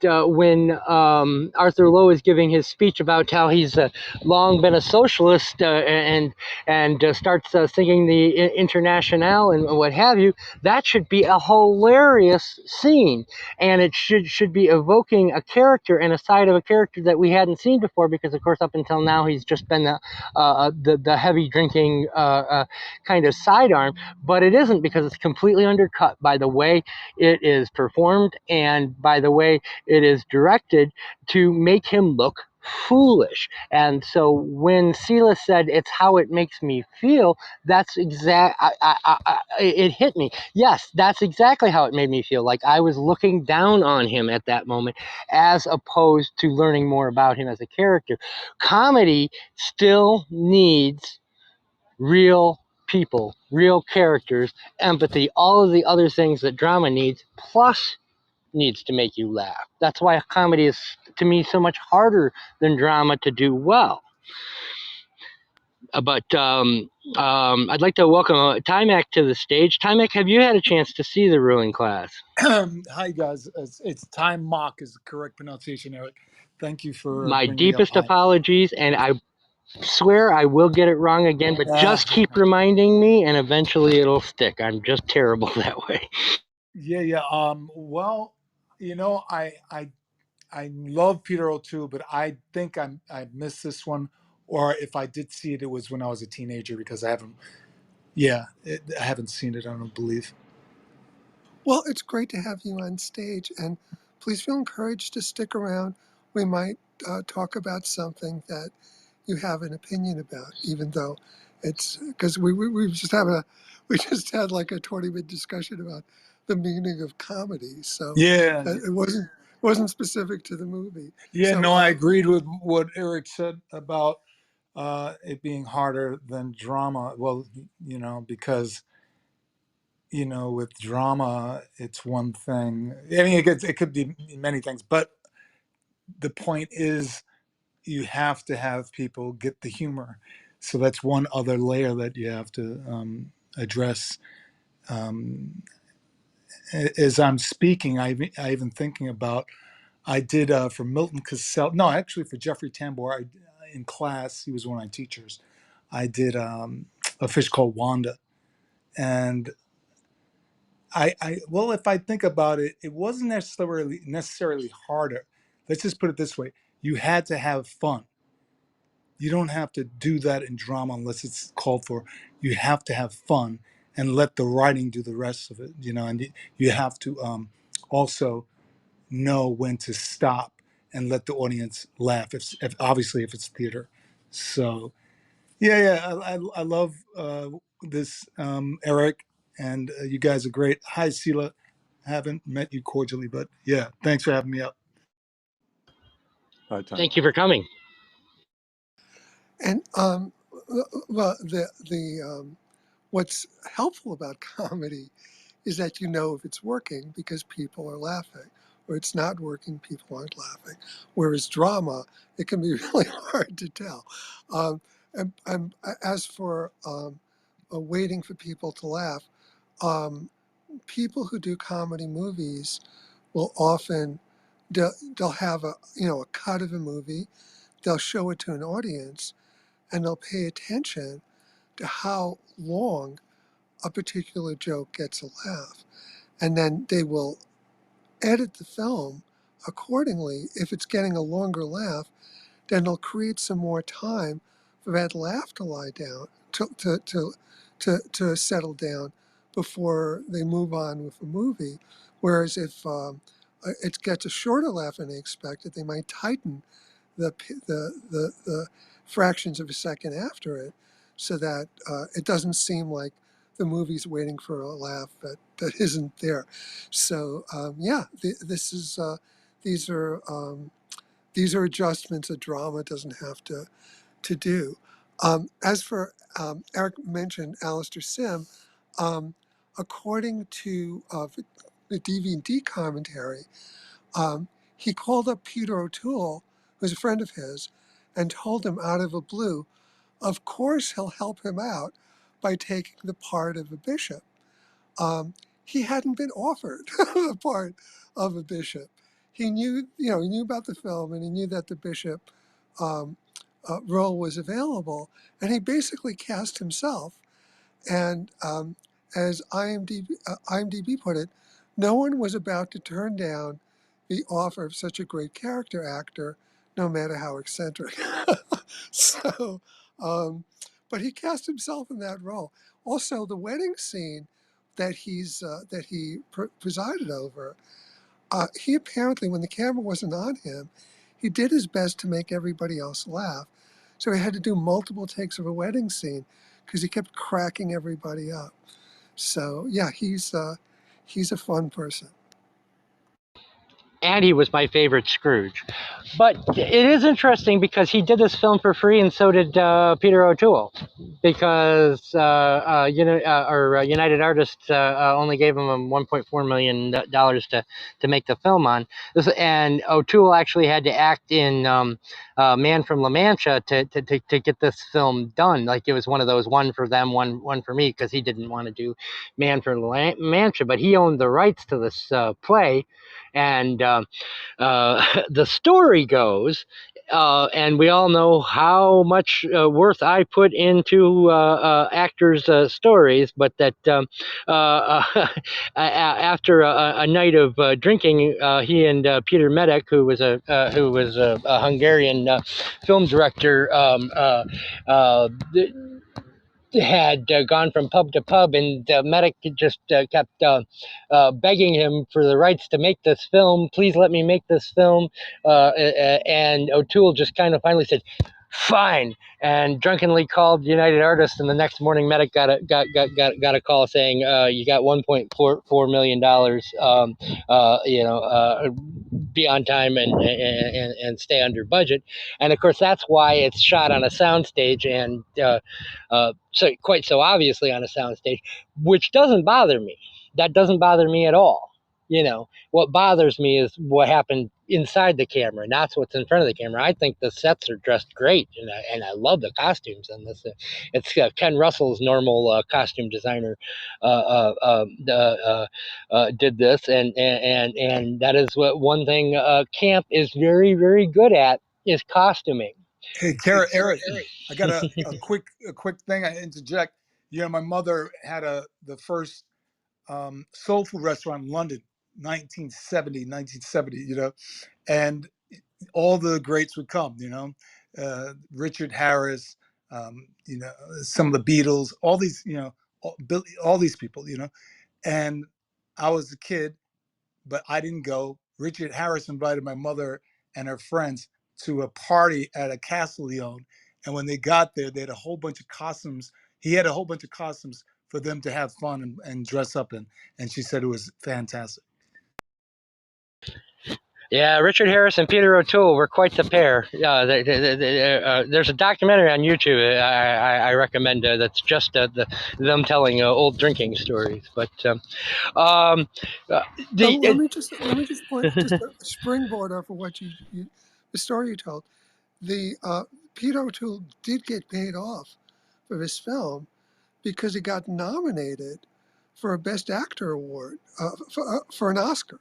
when Arthur Lowe is giving his speech about how he's long been a socialist, and starts singing the Internationale and what have you, that should be a hilarious scene, and it should be evoking a character and a side of a character that we hadn't seen before, because of course up until now he's just been the heavy drinking kind of sidearm. But it isn't, because it's completely undercut by the way it is performed and by the way it is directed to make him look foolish. And so when Sila said it's how it makes me feel, that's it hit me. Yes, that's exactly how it made me feel. Like I was looking down on him at that moment, as opposed to learning more about him as a character. Comedy still needs real people, real characters, empathy, all of the other things that drama needs, plus needs to make you laugh. That's why comedy is, to me, so much harder than drama to do well. But I'd like to welcome Timac to the stage. Timac, have you had a chance to see the ruling class? Hi guys, it's Time Mock is the correct pronunciation, Eric. Thank you for My bringing me up. deepest apologies, and I swear I will get it wrong again, but just keep reminding me, and eventually it'll stick. I'm just terrible that way. Yeah. Well, I love Peter O'Toole, but I think I missed this one, or if I did see it, it was when I was a teenager because I haven't. I haven't seen it. I don't believe. Well, it's great to have you on stage, and please feel encouraged to stick around. We might talk about something that you have an opinion about, even though it's because we just had like a 20-minute discussion about the meaning of comedy, so Yeah, it wasn't specific to the movie. yeah. So No, I agreed with what Eric said about it being harder than drama. Well, because with drama, it's one thing. I mean, it could be many things, but the point is you have to have people get the humor. So that's one other layer that you have to address. As I'm speaking, I even thinking about, I did for Milton Cassell, no, actually for Jeffrey Tambor, in class, he was one of my teachers. I did a fish called Wanda. And well, if I think about it, it wasn't necessarily harder. Let's just put it this way: you had to have fun. You don't have to do that in drama unless it's called for. You have to have fun and let the writing do the rest of it. And you have to also know when to stop and let the audience laugh. If obviously if it's theater, so. Yeah. I love this, Eric, and you guys are great. Hi, Sila. Haven't met you cordially, but yeah, thanks for having me up. Hard time. Thank you for coming. and well, the what's helpful about comedy is that you know if it's working because people are laughing, or it's not working, people aren't laughing. Whereas drama, it can be really hard to tell. And as for waiting for people to laugh, um, people who do comedy movies will often they'll have a cut of a movie, they'll show it to an audience, and they'll pay attention to how long a particular joke gets a laugh, and then they will edit the film accordingly. If it's getting a longer laugh, then they'll create some more time for that laugh to lie down, to settle down before they move on with the movie. Whereas if it gets a shorter laugh than they expected, they might tighten the fractions of a second after it, so that it doesn't seem like the movie's waiting for a laugh that isn't there. So these are these are adjustments a drama doesn't have to do. As for Eric mentioned Alistair Sim, according to the DVD commentary, he called up Peter O'Toole, who's a friend of his, and told him out of the blue, of course he'll help him out by taking the part of a bishop. He hadn't been offered the part of a bishop. He knew about the film, and he knew that the bishop um, role was available, and he basically cast himself. And as IMDb put it, no one was about to turn down the offer of such a great character actor, no matter how eccentric. so, but he cast himself in that role. Also, the wedding scene that he presided over, he apparently, when the camera wasn't on him, he did his best to make everybody else laugh. So he had to do multiple takes of a wedding scene because he kept cracking everybody up. So yeah, he's a fun person. and he was my favorite Scrooge. But it is interesting because he did this film for free, and so did Peter O'Toole, because United Artists only gave him $1.4 million to make the film on. And O'Toole actually had to act in Man from La Mancha to get this film done. Like, it was one of those one for them, one for me, because he didn't want to do Man from La Mancha, but he owned the rights to this play. And the story goes, and we all know how much worth I put into actors' stories, but that after a night of drinking, he and Peter Medek, who was a Hungarian film director, had gone from pub to pub, and Medic just kept begging him for the rights to make this film. Please let me make this film. And O'Toole just kind of finally said, "Fine," and drunkenly called United Artists. And the next morning, Medic got a call saying, "You got $1.44 million. Be on time and stay under budget." And of course, that's why it's shot on a soundstage, and so quite so obviously on a soundstage, which doesn't bother me. That doesn't bother me at all. What bothers me is what happened inside the camera, and that's what's in front of the camera. I think the sets are dressed great, and I love the costumes in this. It's Ken Russell's normal costume designer did this, and that is what one thing camp is very, very good at, is costuming. Hey, Eric, I got a quick thing I interject. My mother had the first soul food restaurant in London, 1970, and all the greats would come, Richard Harris, some of the Beatles, all these, all these people, and I was a kid, but I didn't go. Richard Harris invited my mother and her friends to a party at a castle he owned. And when they got there, they had a whole bunch of costumes. He had a whole bunch of costumes for them to have fun and dress up in. And she said it was fantastic. Yeah, Richard Harris and Peter O'Toole were quite the pair. There's a documentary on YouTube I recommend that's just them telling old drinking stories. But let me just point just a springboard off of what the story you told. The Pete O'Toole did get paid off for this film because he got nominated for a Best Actor award for an Oscar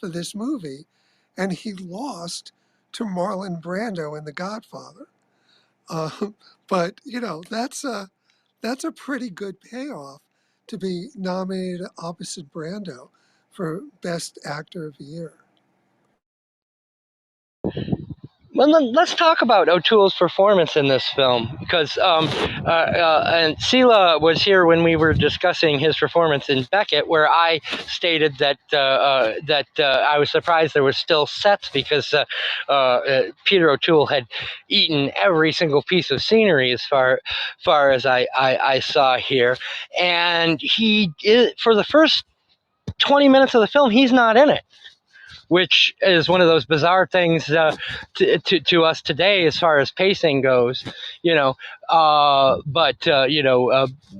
for this movie, and he lost to Marlon Brando in The Godfather. But that's a pretty good payoff to be nominated opposite Brando for Best Actor of the Year. Well, let's talk about O'Toole's performance in this film, because and Sila was here when we were discussing his performance in Beckett, where I stated that I was surprised there was still sets, because Peter O'Toole had eaten every single piece of scenery as far as I saw here, and for the first 20 minutes of the film, he's not in it, which is one of those bizarre things to us today as far as pacing goes, but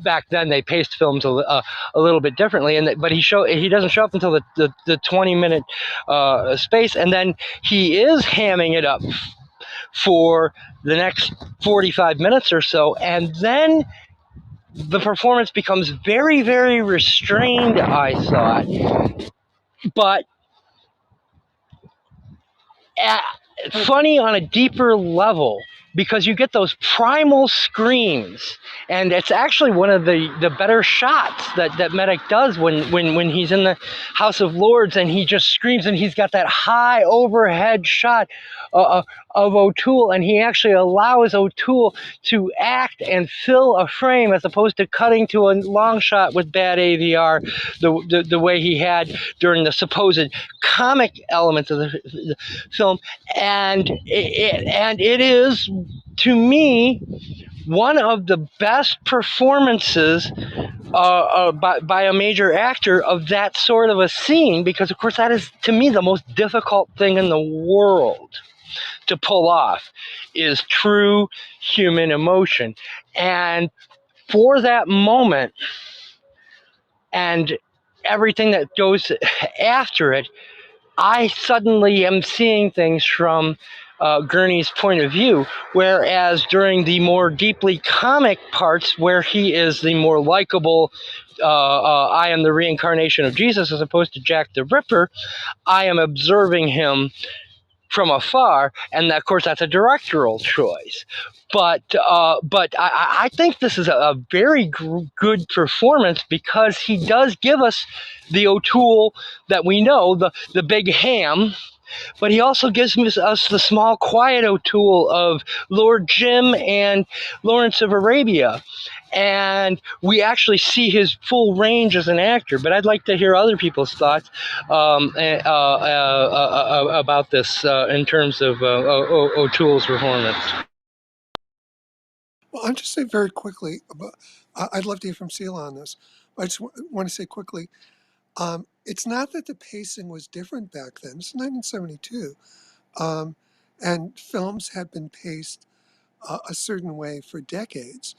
back then they paced films a little bit differently, but he doesn't show up until the 20-minute space, and then he is hamming it up for the next 45 minutes or so, and then the performance becomes very, very restrained, I thought, but funny on a deeper level, because you get those primal screams, and it's actually one of the better shots that Medic does when he's in the House of Lords, and he just screams, and he's got that high overhead shot of O'Toole, and he actually allows O'Toole to act and fill a frame, as opposed to cutting to a long shot with bad AVR the way he had during the supposed comic elements of the film. And it is, to me, one of the best performances by a major actor of that sort of a scene, because of course that is, to me, the most difficult thing in the world to pull off, is true human emotion. And for that moment and everything that goes after it, I suddenly am seeing things from Gurney's point of view, whereas during the more deeply comic parts, where he is the more likable, I am the reincarnation of Jesus, as opposed to Jack the Ripper, I am observing him from afar, and of course that's a directorial choice. But I think this is a very good performance, because he does give us the O'Toole that we know, the big ham, but he also gives us the small, quiet O'Toole of Lord Jim and Lawrence of Arabia. And we actually see his full range as an actor. But I'd like to hear other people's thoughts about this in terms of O'Toole's performance. Well, I'll just say very quickly, I'd love to hear from Sila on this. I just want to say quickly, it's not that the pacing was different back then. It's 1972. And films have been paced a certain way for decades.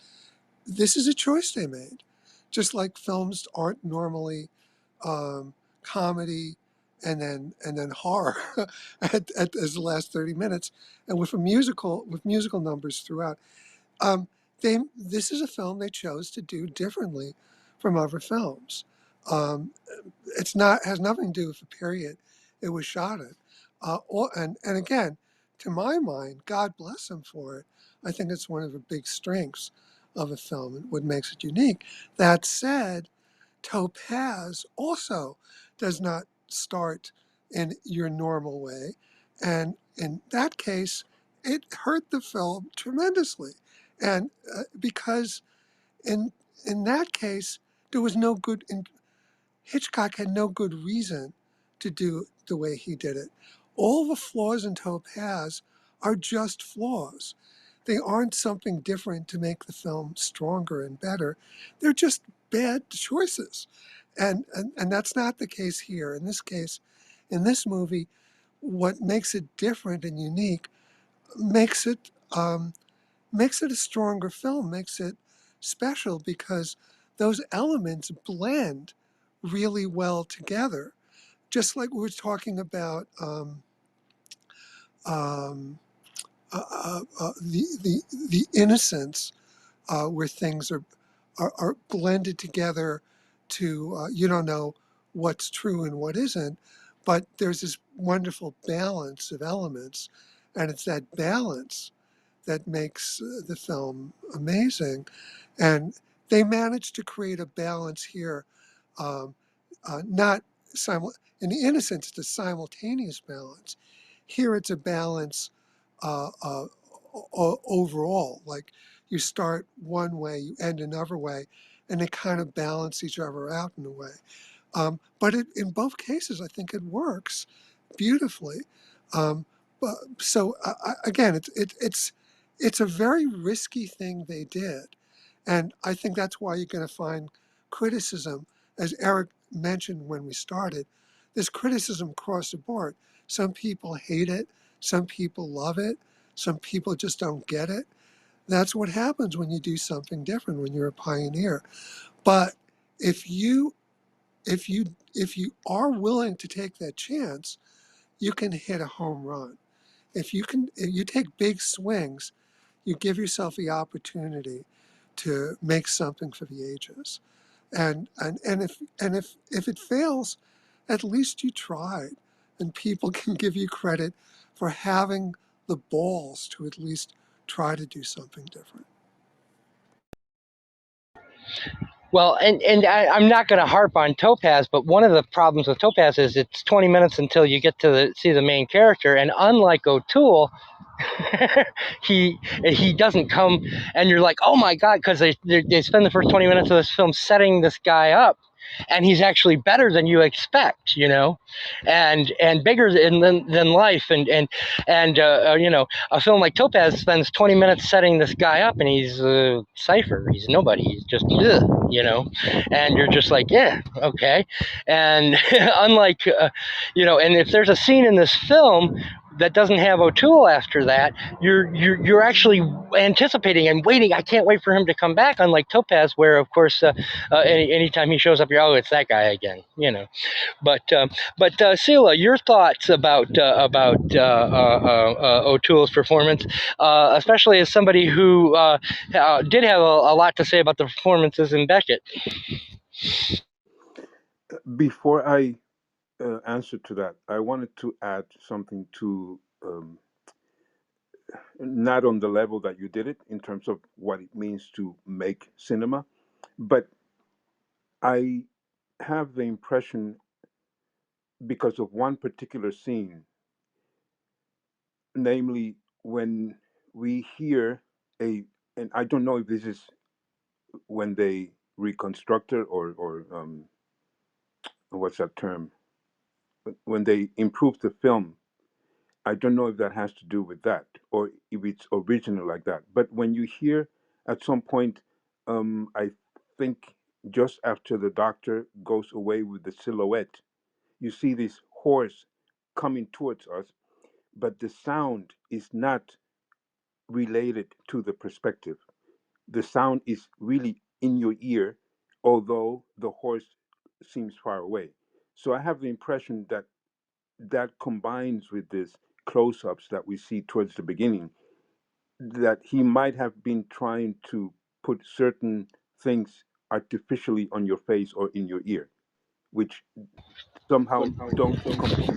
This is a choice they made. Just like films aren't normally comedy and then horror as the last 30 minutes, and with musical numbers throughout. Um, this is a film they chose to do differently from other films. Um, it's not has nothing to do with the period it was shot in. And again, to my mind, God bless him for it. I think it's one of the big strengths of a film and what makes it unique. That said, Topaz also does not start in your normal way. And in that case, it hurt the film tremendously. And because in in that case, there was no good, Hitchcock had no good reason to do the way he did it. All the flaws in Topaz are just flaws. They aren't something different to make the film stronger and better. They're just bad choices. And that's not the case here. In this case, in this movie, what makes it different and unique makes it makes it a stronger film, makes it special, because those elements blend really well together. Just like we were talking about um, the innocence, where things are blended together to you don't know what's true and what isn't, but there's this wonderful balance of elements, and it's that balance that makes the film amazing. And they managed to create a balance here, um, not in the innocence, it's a simultaneous balance. Here it's a balance overall. Like you start one way, you end another way, and they kind of balance each other out in a way. But in both cases, I think it works beautifully. Um, but so again, it's a very risky thing they did, and I think that's why you're going to find criticism, as Eric mentioned when we started. There's criticism across the board. Some people hate it, some people love it, some people just don't get it. That's what happens when you do something different, when you're a pioneer. But if you if you are willing to take that chance, you can hit a home run. If you take big swings, you give yourself the opportunity to make something for the ages. And if it fails, at least you tried, and people can give you credit for having the balls to at least try to do something different. Well, and I'm not going to harp on Topaz, but one of the problems with Topaz is it's 20 minutes until you get to see the main character, and unlike O'Toole, he doesn't come, and you're like, oh my god, because they spend the first 20 minutes of this film setting this guy up, and he's actually better than you expect, and bigger than life, and a film like Topaz spends 20 minutes setting this guy up, and he's Cypher. He's nobody. He's just and you're just like, yeah, okay. And unlike and if there's a scene in this film that doesn't have O'Toole after that, you're actually anticipating and waiting. I can't wait for him to come back. Unlike Topaz, where of course anytime he shows up, it's that guy again. But Sila, your thoughts about O'Toole's performance, especially as somebody who did have a lot to say about the performances in Beckett. Before I answer to that, I wanted to add something to not on the level that you did it in terms of what it means to make cinema, but I have the impression, because of one particular scene, namely when we hear and I don't know if this is when they reconstructed or what's that term, when they improved the film. I don't know if that has to do with that or if it's original like that. But when you hear at some point, I think just after the doctor goes away with the silhouette, you see this horse coming towards us, but the sound is not related to the perspective. The sound is really in your ear, although the horse seems far away. So I have the impression that that combines with this close-ups that we see towards the beginning, that he might have been trying to put certain things artificially on your face or in your ear, which somehow don't compute.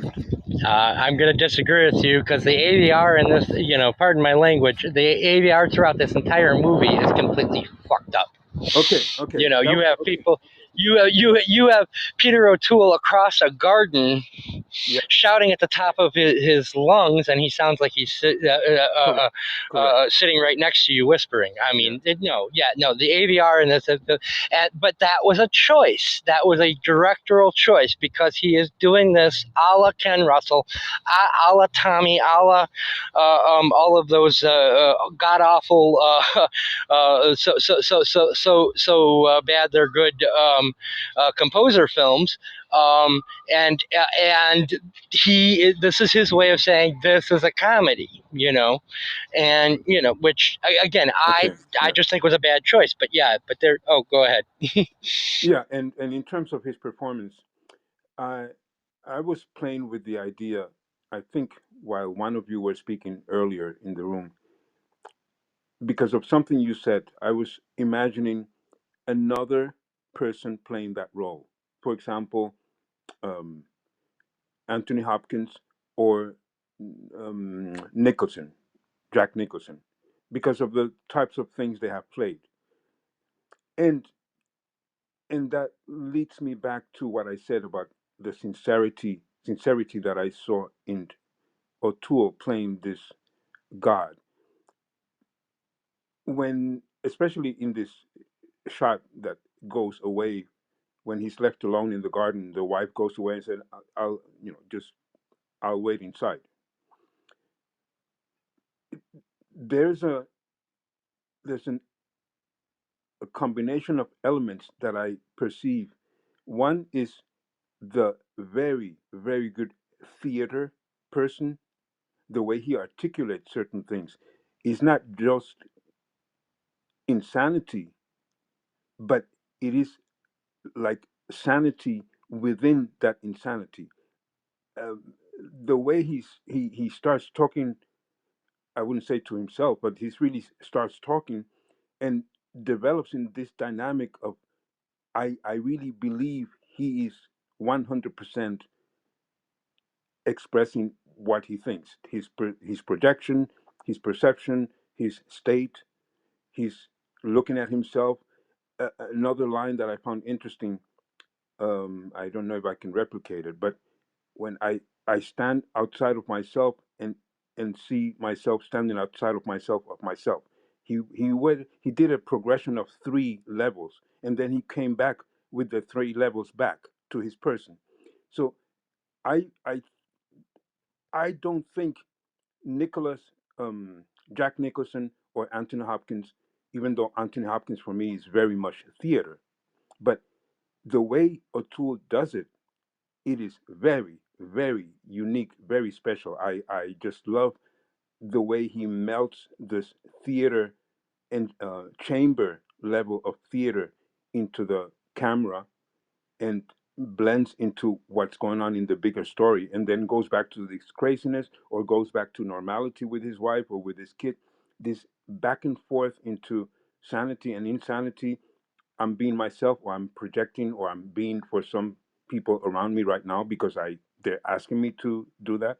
I'm going to disagree with you because the ADR in this, pardon my language, the ADR throughout this entire movie is completely fucked up. Okay, okay. You have people, you have Peter O'Toole across a garden Yeah, shouting at the top of his lungs, and he sounds like he's correct, correct. sitting right next to you, whispering. I Yeah, mean, the AVR and this, but that was a choice. That was a directorial choice because he is doing this a la Ken Russell, a la Tommy, a la all of those god awful, bad they're good composer films. And this is his way of saying this is a comedy, and which again okay, I yeah. just think was a bad choice. But yeah, but there. Oh, go ahead. Yeah, and in terms of his performance, I I was playing with the idea, I think, while one of you were speaking earlier in the room, because of something you said, I was imagining another person playing that role. For example, um, Anthony Hopkins or Nicholson, Jack Nicholson, because of the types of things they have played. And and that leads me back to what I said about the sincerity that I saw in O'Toole playing this God. When, especially in this shot that goes away, when he's left alone in the garden, the wife goes away and said, "I'll, just I'll wait inside." There's a there's a combination of elements that I perceive. One is the very, very good theater person, the way he articulates certain things is not just insanity, but it is like sanity within that insanity. Um, the way he starts talking, I wouldn't say to himself, but he's really starts talking and develops in this dynamic of I really believe he is 100% expressing what he thinks, his projection, his perception, his state. He's looking at himself. Another line that I found interesting. I don't know if I can replicate it, but when I stand outside of myself and see myself standing outside of myself. He did a progression of 3 levels, and then he came back with the three levels back to his person. So I I I don't think Nicholas, Jack Nicholson, or Anthony Hopkins, even though Anthony Hopkins for me is very much theater, but the way O'Toole does it, it is very, very unique, very special. I just love the way he melts this theater and chamber level of theater into the camera and blends into what's going on in the bigger story, and then goes back to this craziness or goes back to normality with his wife or with his kid. This back and forth into sanity and insanity. I'm being myself, or I'm projecting, or I'm being for some people around me right now because they're asking me to do that.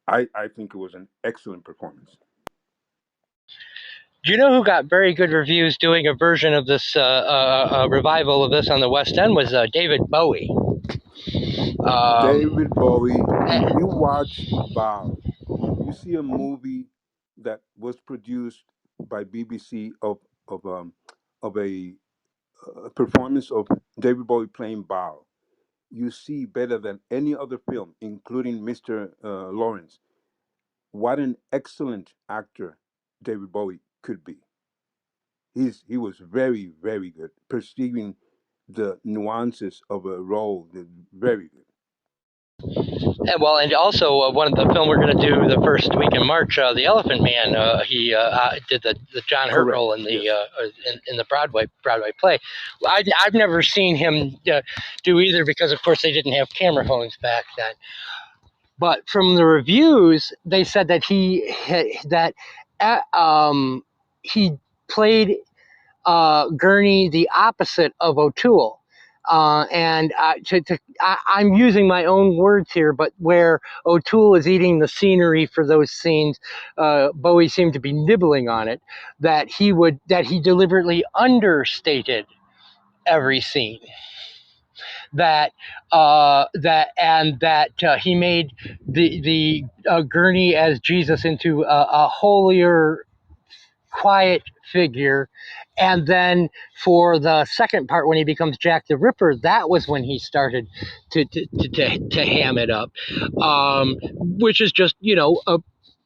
I think it was an excellent performance. Do you know who got very good reviews doing a version of this revival of this on the West End was David Bowie. David Bowie, if you watch Val, you see a movie that was produced by BBC of a performance of David Bowie playing Val. You see better than any other film, including Mr. Lawrence, what an excellent actor David Bowie could be. He was very, very good, perceiving the nuances of a role. Very good. Well, and also one of the film we're going to do the first week in March, The Elephant Man. He did the John Hurt Correct. role in the Yes. in the Broadway play. I've never seen him do either because, of course, they didn't have camera phones back then. But from the reviews, they said that he played Gurney the opposite of O'Toole. I'm using my own words here, but where O'Toole is eating the scenery for those scenes, Bowie seemed to be nibbling on it. That he deliberately understated every scene. That he made the Gurney as Jesus into a holier, quiet figure. And then for the second part, when he becomes Jack the Ripper, that was when he started to ham it up, which is just, a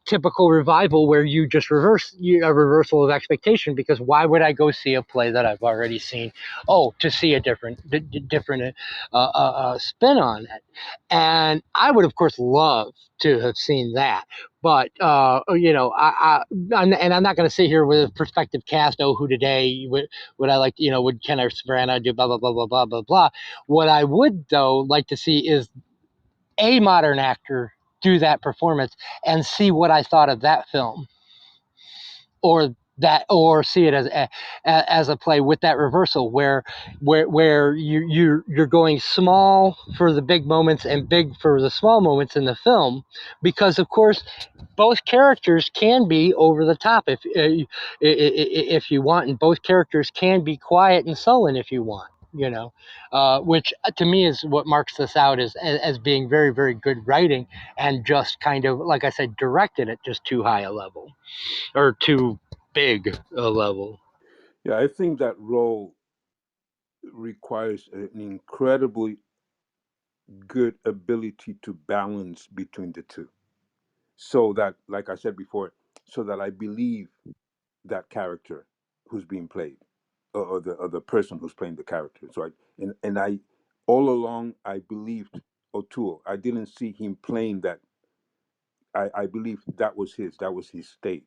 typical revival where you just a reversal of expectation, because why would I go see a play that I've already seen? Oh, to see a different spin on it. And I would, of course, love to have seen that. But I'm not going to sit here with a prospective cast. Oh, who today would I like? Would Kenneth Branagh do blah blah blah blah blah blah blah? What I would though like to see is a modern actor do that performance and see what I thought of that film, or see it as a play with that reversal where you're going small for the big moments and big for the small moments in the film, because of course both characters can be over the top if you want, and both characters can be quiet and sullen if you want, which to me is what marks this out as being very, very good writing, and just kind of, like I said, directed at just too high a level, or too big a level. Yeah, I think that role requires an incredibly good ability to balance between the two. So that, like I said before, so that I believe that character who's being played, or the person who's playing the character. So I all along I believed O'Toole. I didn't see him playing that. I believed that was his state.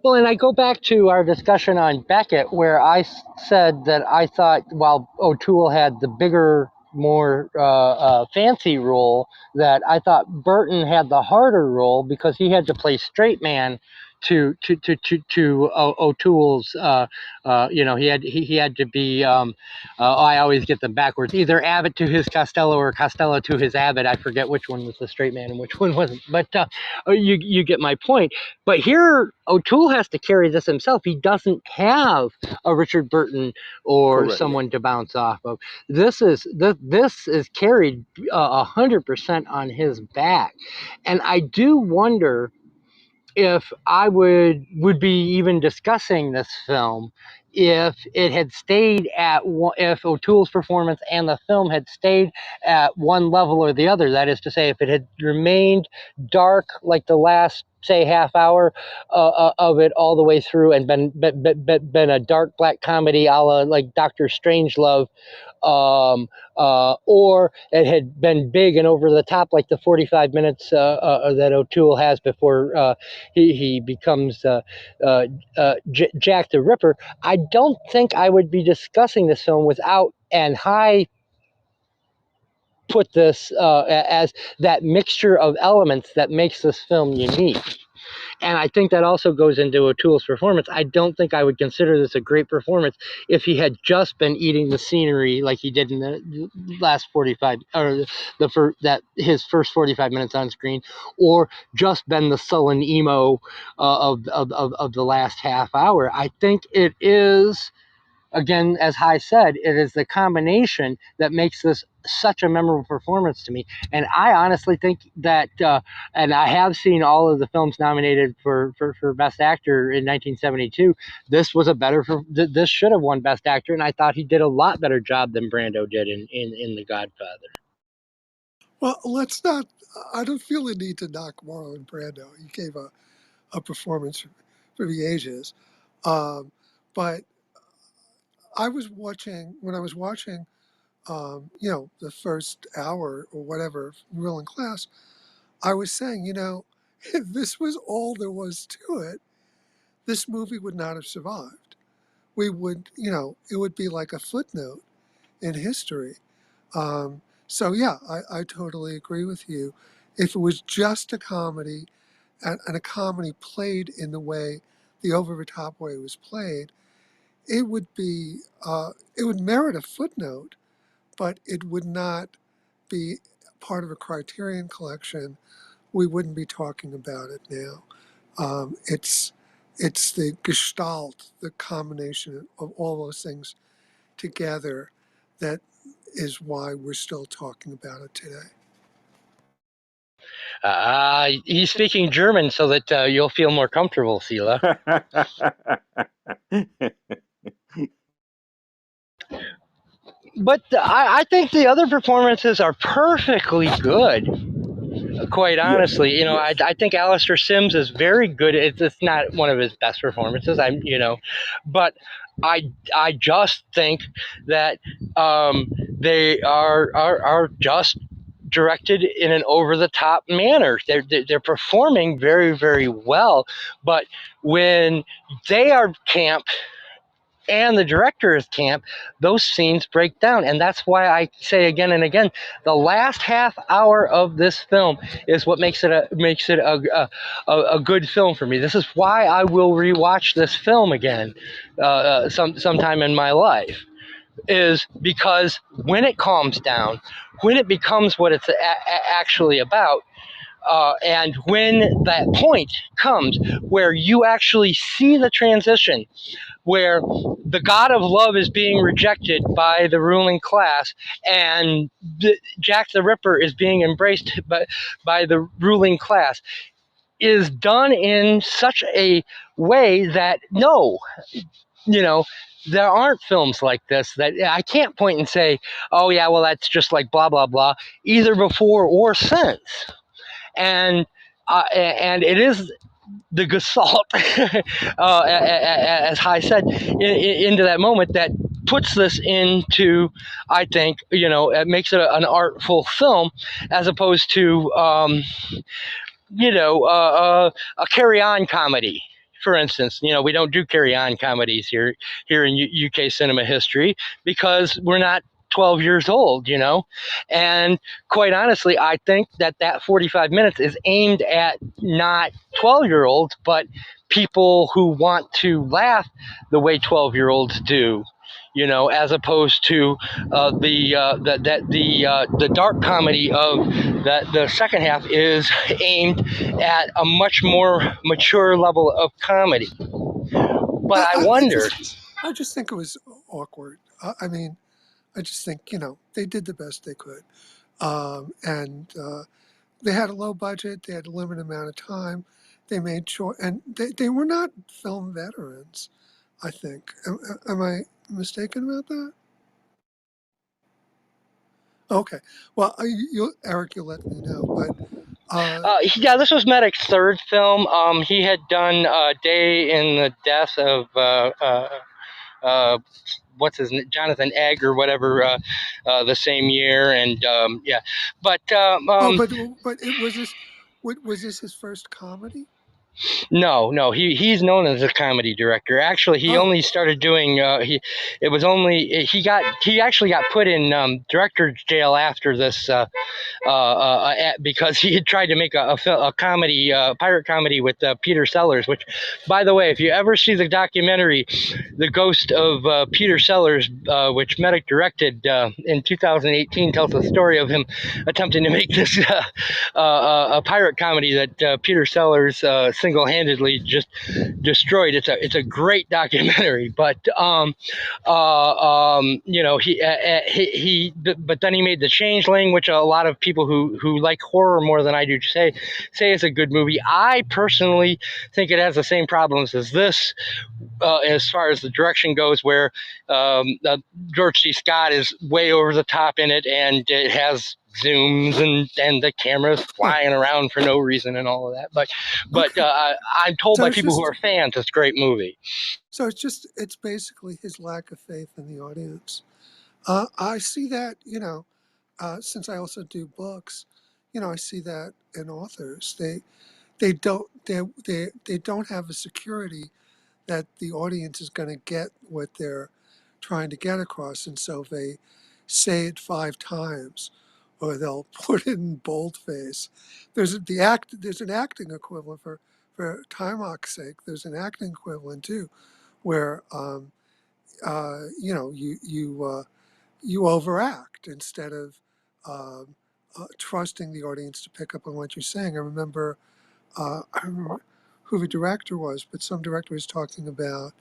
Well, and I go back to our discussion on Beckett, where I said that I thought while O'Toole had the bigger, more fancy role, that I thought Burton had the harder role because he had to play straight man to O'Toole's. He had to be. I always get them backwards. Either Abbott to his Costello or Costello to his Abbott. I forget which one was the straight man and which one wasn't. But you get my point. But here, O'Toole has to carry this himself. He doesn't have a Richard Burton or Correct. someone to bounce off of. This is carried 100% on his back, and I do wonder if I would be even discussing this film if it had stayed at one, if O'Toole's performance and the film had stayed at one level or the other, that is to say, if it had remained dark like the last, say, half hour of it all the way through, and been a dark black comedy a la like Doctor Strangelove, or it had been big and over the top like the 45 minutes that O'Toole has before he becomes Jack the Ripper, I don't think I would be discussing this film without, and High put this as that mixture of elements that makes this film unique. And I think that also goes into O'Toole's performance. I don't think I would consider this a great performance if he had just been eating the scenery like he did in the last 45, or his first 45 minutes on screen, or just been the sullen emo of the last half hour. I think it is, again, as High said, it is the combination that makes this such a memorable performance to me. And I honestly think that, and I have seen all of the films nominated for Best Actor in 1972. This was a better, this should have won Best Actor, and I thought he did a lot better job than Brando did in The Godfather. Well, let's not. I don't feel the need to knock Marlon Brando. He gave a performance for the ages. But I was watching, when I was watching, the first hour or whatever, Ruling Class, I was saying, if this was all there was to it, this movie would not have survived. We would, it would be like a footnote in history. So yeah, I totally agree with you. If it was just a comedy, and a comedy played in the way, the over-the-top way it was played, it would be, it would merit a footnote, but it would not be part of a Criterion collection. We wouldn't be talking about it now. It's the gestalt, the combination of all those things together, that is why we're still talking about it today. He's speaking German so that you'll feel more comfortable, Sila. But I think the other performances are perfectly good. Quite Yes, honestly, yes. I think Alistair Sims is very good. It's not one of his best performances. But I just think that they are just directed in an over the top manner. They're performing very, very well, but when they are camp and the director is camp, those scenes break down. And that's why I say again and again, the last half hour of this film is what makes it a good film for me. This is why I will rewatch this film again sometime in my life, is because when it calms down, when it becomes what it's actually about, and when that point comes where you actually see the transition, where the god of love is being rejected by the ruling class, and Jack the Ripper is being embraced by the ruling class, is done in such a way that there aren't films like this, that I can't point and say, oh yeah, well that's just like blah blah blah, either before or since. And it is the gestalt, as High said, into that moment that puts this into, I think, it makes it an artful film, as opposed to, a carry-on comedy. For instance, we don't do carry-on comedies here in UK cinema history because we're not 12 years old, and quite honestly, I think that 45 minutes is aimed at not 12-year-olds, but people who want to laugh the way 12-year-olds do, as opposed to the dark comedy of the second half is aimed at a much more mature level of comedy. But I wonder. I just think it was awkward. I mean, I just think, they did the best they could. And they had a low budget, they had a limited amount of time. They made sure, and they were not film veterans. I think. Am I mistaken about that? Okay. Well, Eric, you'll let me know. But Yeah, this was Medic's third film. He had done Day in the Death of what's his name, Jonathan Egg or whatever, the same year, and yeah, but was this his first comedy? no, he's known as a comedy director. Actually, he Oh, only started doing he actually got put in director's jail after this because he had tried to make a comedy, pirate comedy with Peter Sellers. Which, by the way, if you ever see the documentary, The Ghost of Peter Sellers, which Medic directed in 2018, tells the story of him attempting to make this a pirate comedy that Peter Sellers single-handedly just destroyed. It's a great documentary, but but then he made The Changeling, which a lot of people who like horror more than I do say it's a good movie. I personally think it has the same problems as this, as far as the direction goes, where George C. Scott is way over the top in it, and it has zooms and the camera's flying around for no reason and all of that. But okay. I'm told So by it's people who just are fans it's a great movie. so it's basically his lack of faith in the audience. I see that, since I also do books, I see that in authors. They don't have a security that the audience is going to get what they're trying to get across, and so they say it 5 times, or they'll put it in boldface. There's an acting equivalent for Timok's sake. There's an acting equivalent too, where you overact instead of um, trusting the audience to pick up on what you're saying. I remember who the director was, but some director was talking about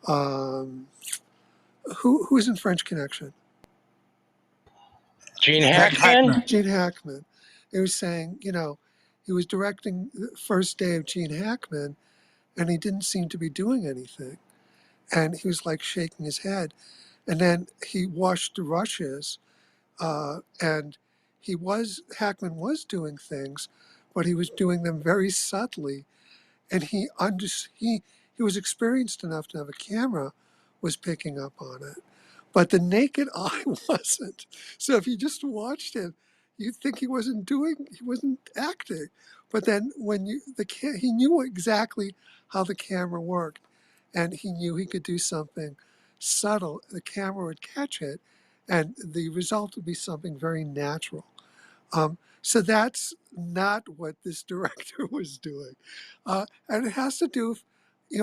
um, who's in French Connection? Gene Hackman. Hackman. Gene Hackman. He was saying, he was directing the first day of Gene Hackman, and he didn't seem to be doing anything. And he was like shaking his head. And then he watched the rushes, and Hackman was doing things, but he was doing them very subtly. And he was experienced enough to have a camera, was picking up on it, but the naked eye wasn't. So if you just watched him, you'd think he wasn't acting. But then when he knew exactly how the camera worked, and he knew he could do something subtle. The camera would catch it, and the result would be something very natural. So that's not what this director was doing. And it has to do with,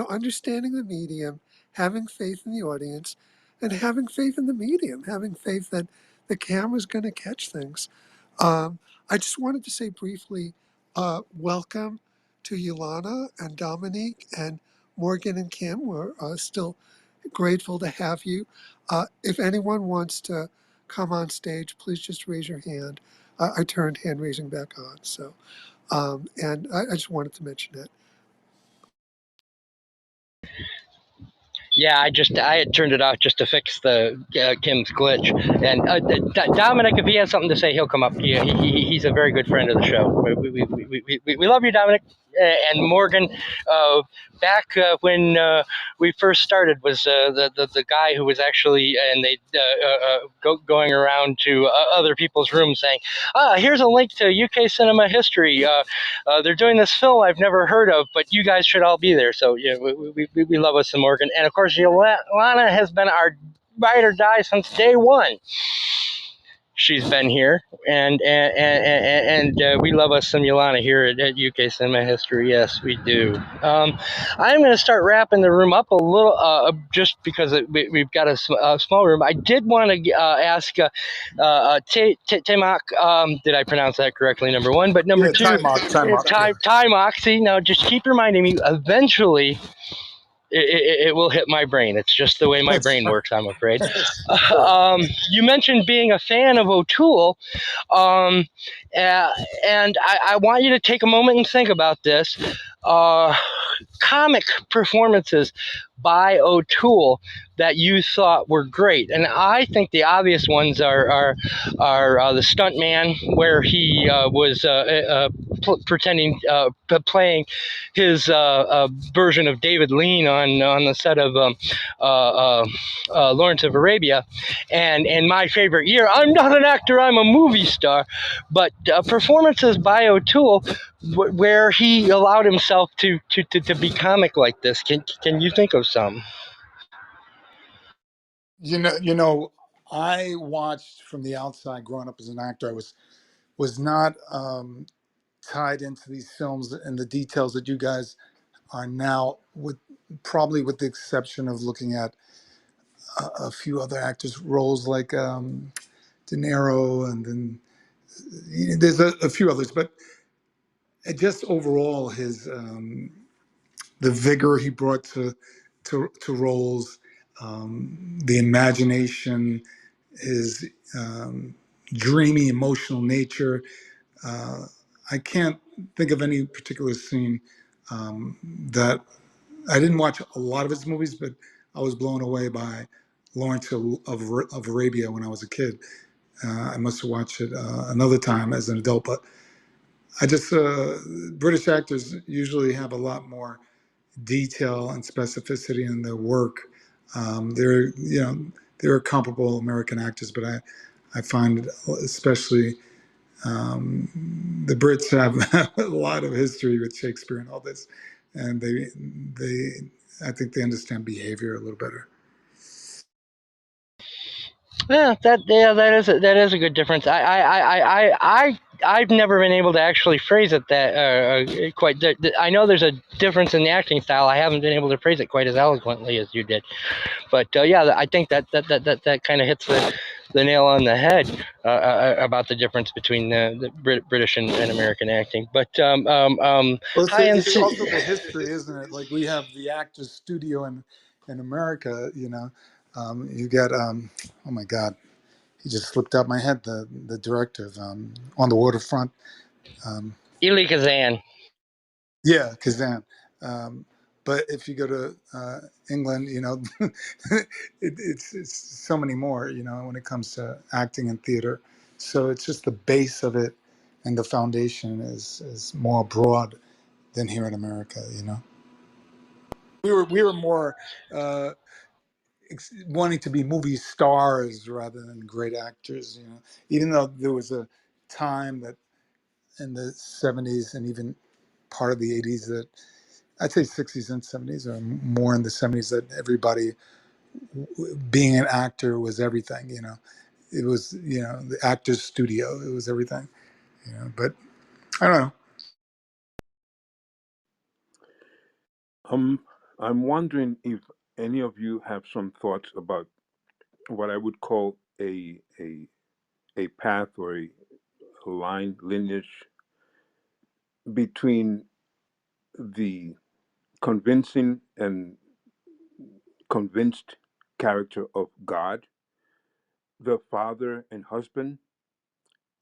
understanding the medium, having faith in the audience, and having faith in the medium, having faith that the camera's going to catch things. I just wanted to say briefly, welcome to Yolana and Dominique and Morgan and Kim. We're still grateful to have you. If anyone wants to come on stage, please just raise your hand. I turned hand raising back on. So, and I just wanted to mention that. Yeah, I had turned it off just to fix the Kim's glitch. And Dominic, if he has something to say, he'll come up. He's a very good friend of the show. We love you, Dominic. And Morgan, back when we first started, was the guy who was actually, and they going around to other people's rooms saying, here's a link to UK cinema history. They're doing this film I've never heard of, but you guys should all be there. So yeah, we love us some Morgan. And of course, Yolana has been our ride or die since day one. She's been here, and we love us some Yolana here at UK Cinema History. Yes, we do. I'm going to start wrapping the room up a little, just because we've got a small room. I did want to ask Timok, did I pronounce that correctly, number one? But number Yeah, two, Timok. Yeah. Timok, see, now just keep reminding me, eventually it will hit my brain. It's just the way my That's brain fine. works, I'm afraid. Sure. You mentioned being a fan of O'Toole, and I want you to take a moment and think about this. comic performances by O'Toole that you thought were great? And I think the obvious ones are the Stuntman, where he was pretending playing his version of David Lean on the set of Lawrence of Arabia, and my favorite year. I'm not an actor; I'm a movie star. But performances by O'Toole where he allowed himself to be comic like this. Can you think of some? I watched from the outside growing up as an actor. I was not tied into these films and the details that you guys are now, with probably with the exception of looking at a few other actors' roles like De Niro, and then there's a few others, but just overall his the vigor he brought to roles, the imagination, his dreamy, emotional nature. I can't think of any particular scene that I didn't watch a lot of his movies, but I was blown away by Lawrence of Arabia when I was a kid. I must have watched it another time as an adult, but I just British actors usually have a lot more detail and specificity in their work. They're comparable American actors, but I find especially the Brits have a lot of history with Shakespeare and all this, and I think they understand behavior a little better. Yeah, that is a good difference. I've never been able to actually phrase it that quite. I know there's a difference in the acting style. I haven't been able to phrase it quite as eloquently as you did. But yeah, I think that kind of hits the nail on the head about the difference between the British and American acting. But Well, it's hi, also the history, isn't it? Like we have the Actors Studio in America. You get oh my God, he just slipped out my head. The director of On the Waterfront. Elie Kazan. Yeah, Kazan. But if you go to England, it's so many more, when it comes to acting and theater. So it's just the base of it, and the foundation is more broad than here in America. We were more wanting to be movie stars rather than great actors. Even though there was a time that in the 70s and even part of the 80s that I'd say 60s and 70s, or more in the 70s, that everybody being an actor was everything. It was the Actors Studio. It was everything. But I don't know. I'm wondering if any of you have some thoughts about what I would call a path or a line lineage between the convincing and convinced character of God, the father and husband,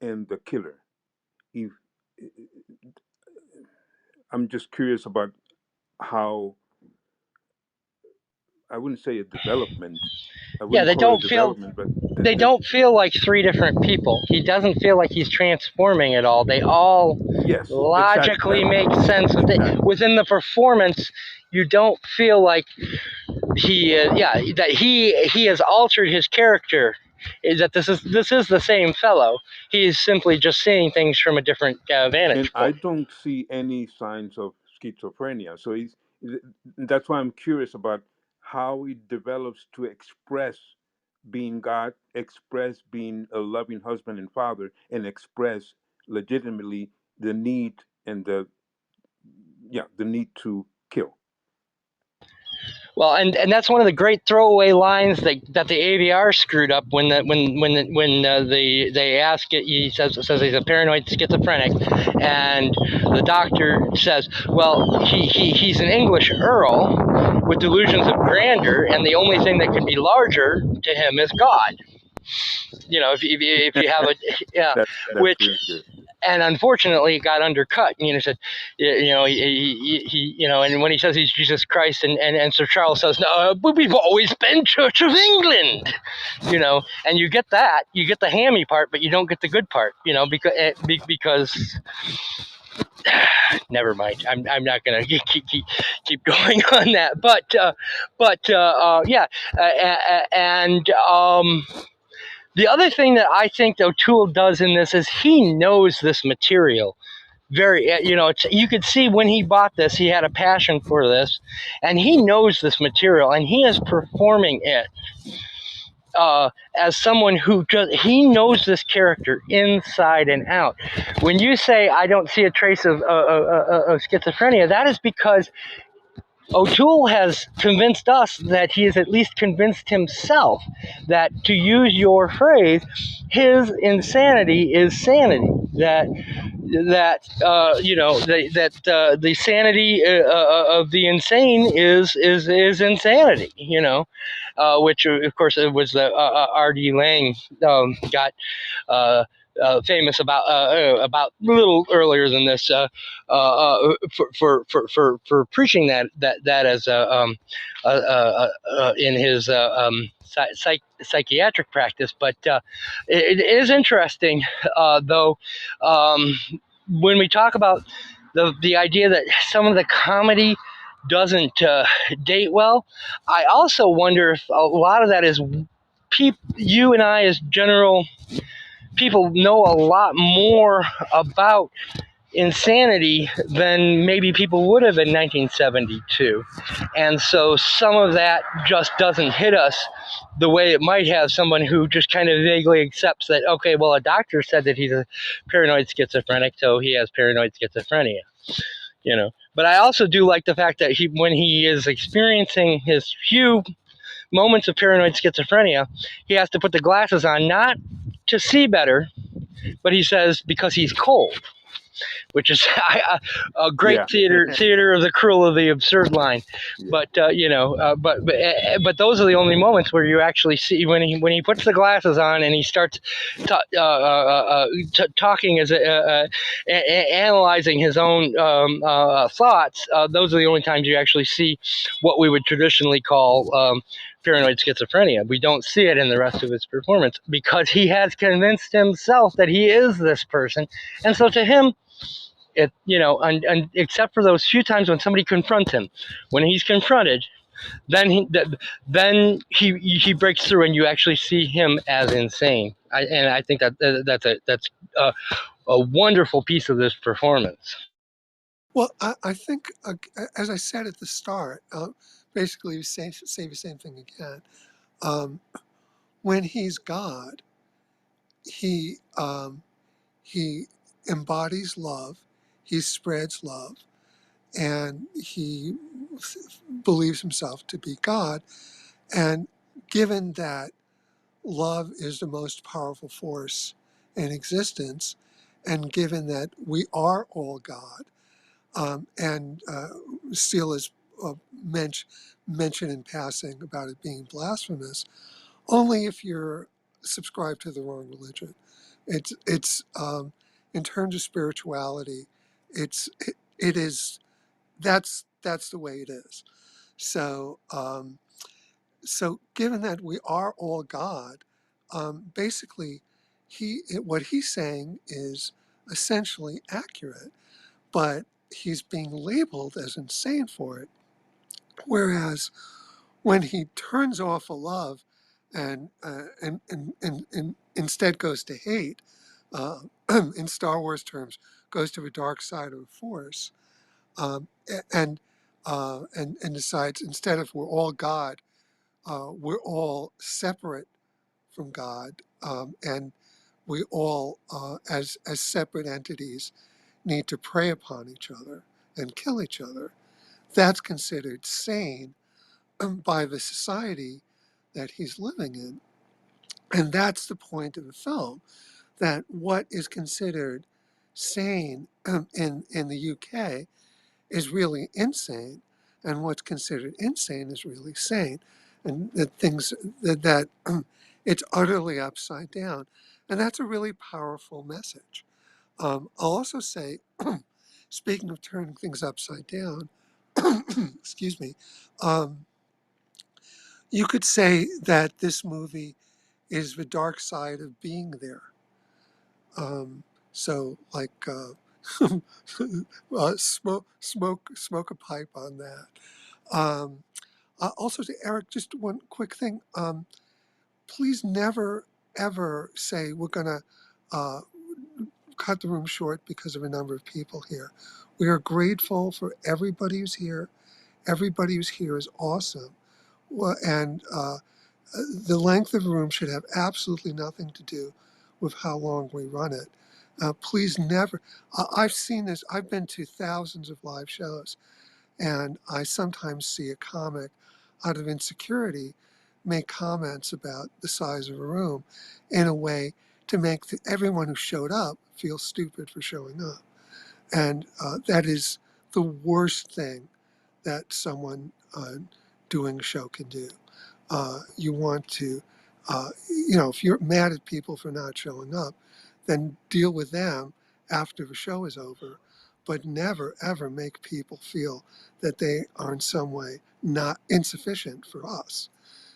and the killer. If I'm just curious about how, I wouldn't say a development. I Yeah, wouldn't call it a development, but they don't feel like three different people. He doesn't feel like he's transforming at all. They all yes, exactly. logically make sense Exactly. within the performance. You don't feel like he has altered his character. Is that this is the same fellow? He's simply just seeing things from a different And vantage I point. don't see any signs of schizophrenia. So that's why I'm curious about how it develops to express being God, express being a loving husband and father, and express legitimately the need and the need to kill. Well, and that's one of the great throwaway lines that the AVR screwed up when they ask it. He says he's a paranoid schizophrenic, and the doctor says, well, he's an English earl with delusions of grandeur, and the only thing that can be larger to him is God. If you have a yeah, That's which really good. and unfortunately, it got undercut. Said, and when he says he's Jesus Christ, and Sir Charles says, no, but we've always been Church of England, and you get the hammy part, but you don't get the good part, because never mind. I'm not gonna keep going on that, yeah, and the other thing that I think O'Toole does in this is he knows this material very, you could see when he bought this, he had a passion for this, and he knows this material, and he is performing it as someone who he knows this character inside and out. When you say I don't see a trace of schizophrenia, that is because O'Toole has convinced us that he has at least convinced himself that, to use your phrase, his insanity is sanity. The sanity of the insane is insanity. Which of course it was the R.D. Laing got famous about a little earlier than this for preaching that as in his psychiatric practice. But it is interesting, though, when we talk about the idea that some of the comedy doesn't date well. I also wonder if a lot of that is you and I as general people know a lot more about insanity than maybe people would have in 1972. And so some of that just doesn't hit us the way it might have someone who just kind of vaguely accepts that, okay, well, a doctor said that he's a paranoid schizophrenic, so he has paranoid schizophrenia. But I also do like the fact that when he is experiencing his few moments of paranoid schizophrenia, he has to put the glasses on, not to see better, but he says because he's cold, which is a great Yeah. theater of the cruel of the absurd line. Yeah. But but those are the only moments where you actually see when he puts the glasses on and he starts talking as analyzing his own thoughts. Those are the only times you actually see what we would traditionally call paranoid schizophrenia. We don't see it in the rest of his performance because he has convinced himself that he is this person, and so to him, and except for those few times when somebody confronts him, when he's confronted, then he breaks through, and you actually see him as insane. I think that's a wonderful piece of this performance. Well, I think, as I said at the start, basically say the same thing again. When he's God, he he embodies love, he spreads love, and he believes himself to be God. And given that love is the most powerful force in existence, and given that we are all God, and Sila's mention in passing about it being blasphemous, only if you're subscribed to the wrong religion. It's in terms of spirituality, it is that's the way it is. So so given that we are all God, basically, what he's saying is essentially accurate, but he's being labeled as insane for it. Whereas when he turns off a love and instead goes to hate, in Star Wars terms, goes to the dark side of the Force, um, and and decides instead of we're all God, we're all separate from God, and we all, as separate entities, need to prey upon each other and kill each other. That's considered sane by the society that he's living in. And that's the point of the film, that what is considered sane in the UK is really insane, and what's considered insane is really sane, and that things that it's utterly upside down. And that's a really powerful message. I'll also say, speaking of turning things upside down, excuse me, you could say that this movie is the dark side of being there. So, like, smoke a pipe on that. Um, Also, to Eric, just one quick thing. Please never ever say we're gonna uh, cut the room short because of a number of people here. We are grateful for everybody who's here. Everybody who's here is awesome. And the length of the room should have absolutely nothing to do with how long we run it. Please never, I've seen this, I've been to thousands of live shows, and I sometimes see a comic out of insecurity make comments about the size of a room in a way to make everyone who showed up feel stupid for showing up. And that is the worst thing that someone doing a show can do. You want to, if you're mad at people for not showing up, then deal with them after the show is over, but never ever make people feel that they are in some way not insufficient for us.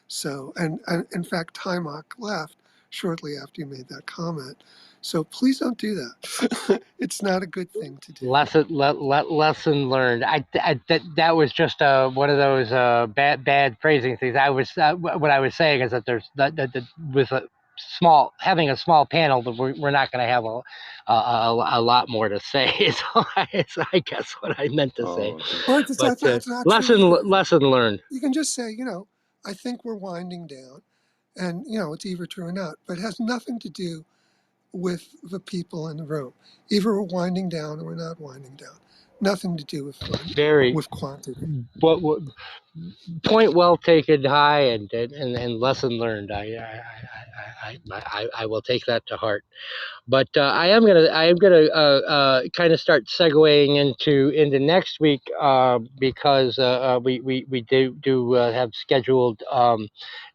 So, and in fact, Timok left shortly after you made that comment. So please don't do that. It's not a good thing to do. Lesson learned. That was just one of those bad phrasing things. What I was saying is that there's that with a having a small panel, that we're not going to have a lot more to say. Is I guess what I meant to say. Oh, okay. Or But that's not true either. lesson learned. You can just say, I think we're winding down, and it's either true or not, but it has nothing to do with the people in the room. Either we're winding down or we're not winding down. Nothing to do Very with quantity. what point well taken, high, and lesson learned. I will take that to heart. But I am gonna kind of start segueing into next week because we do have scheduled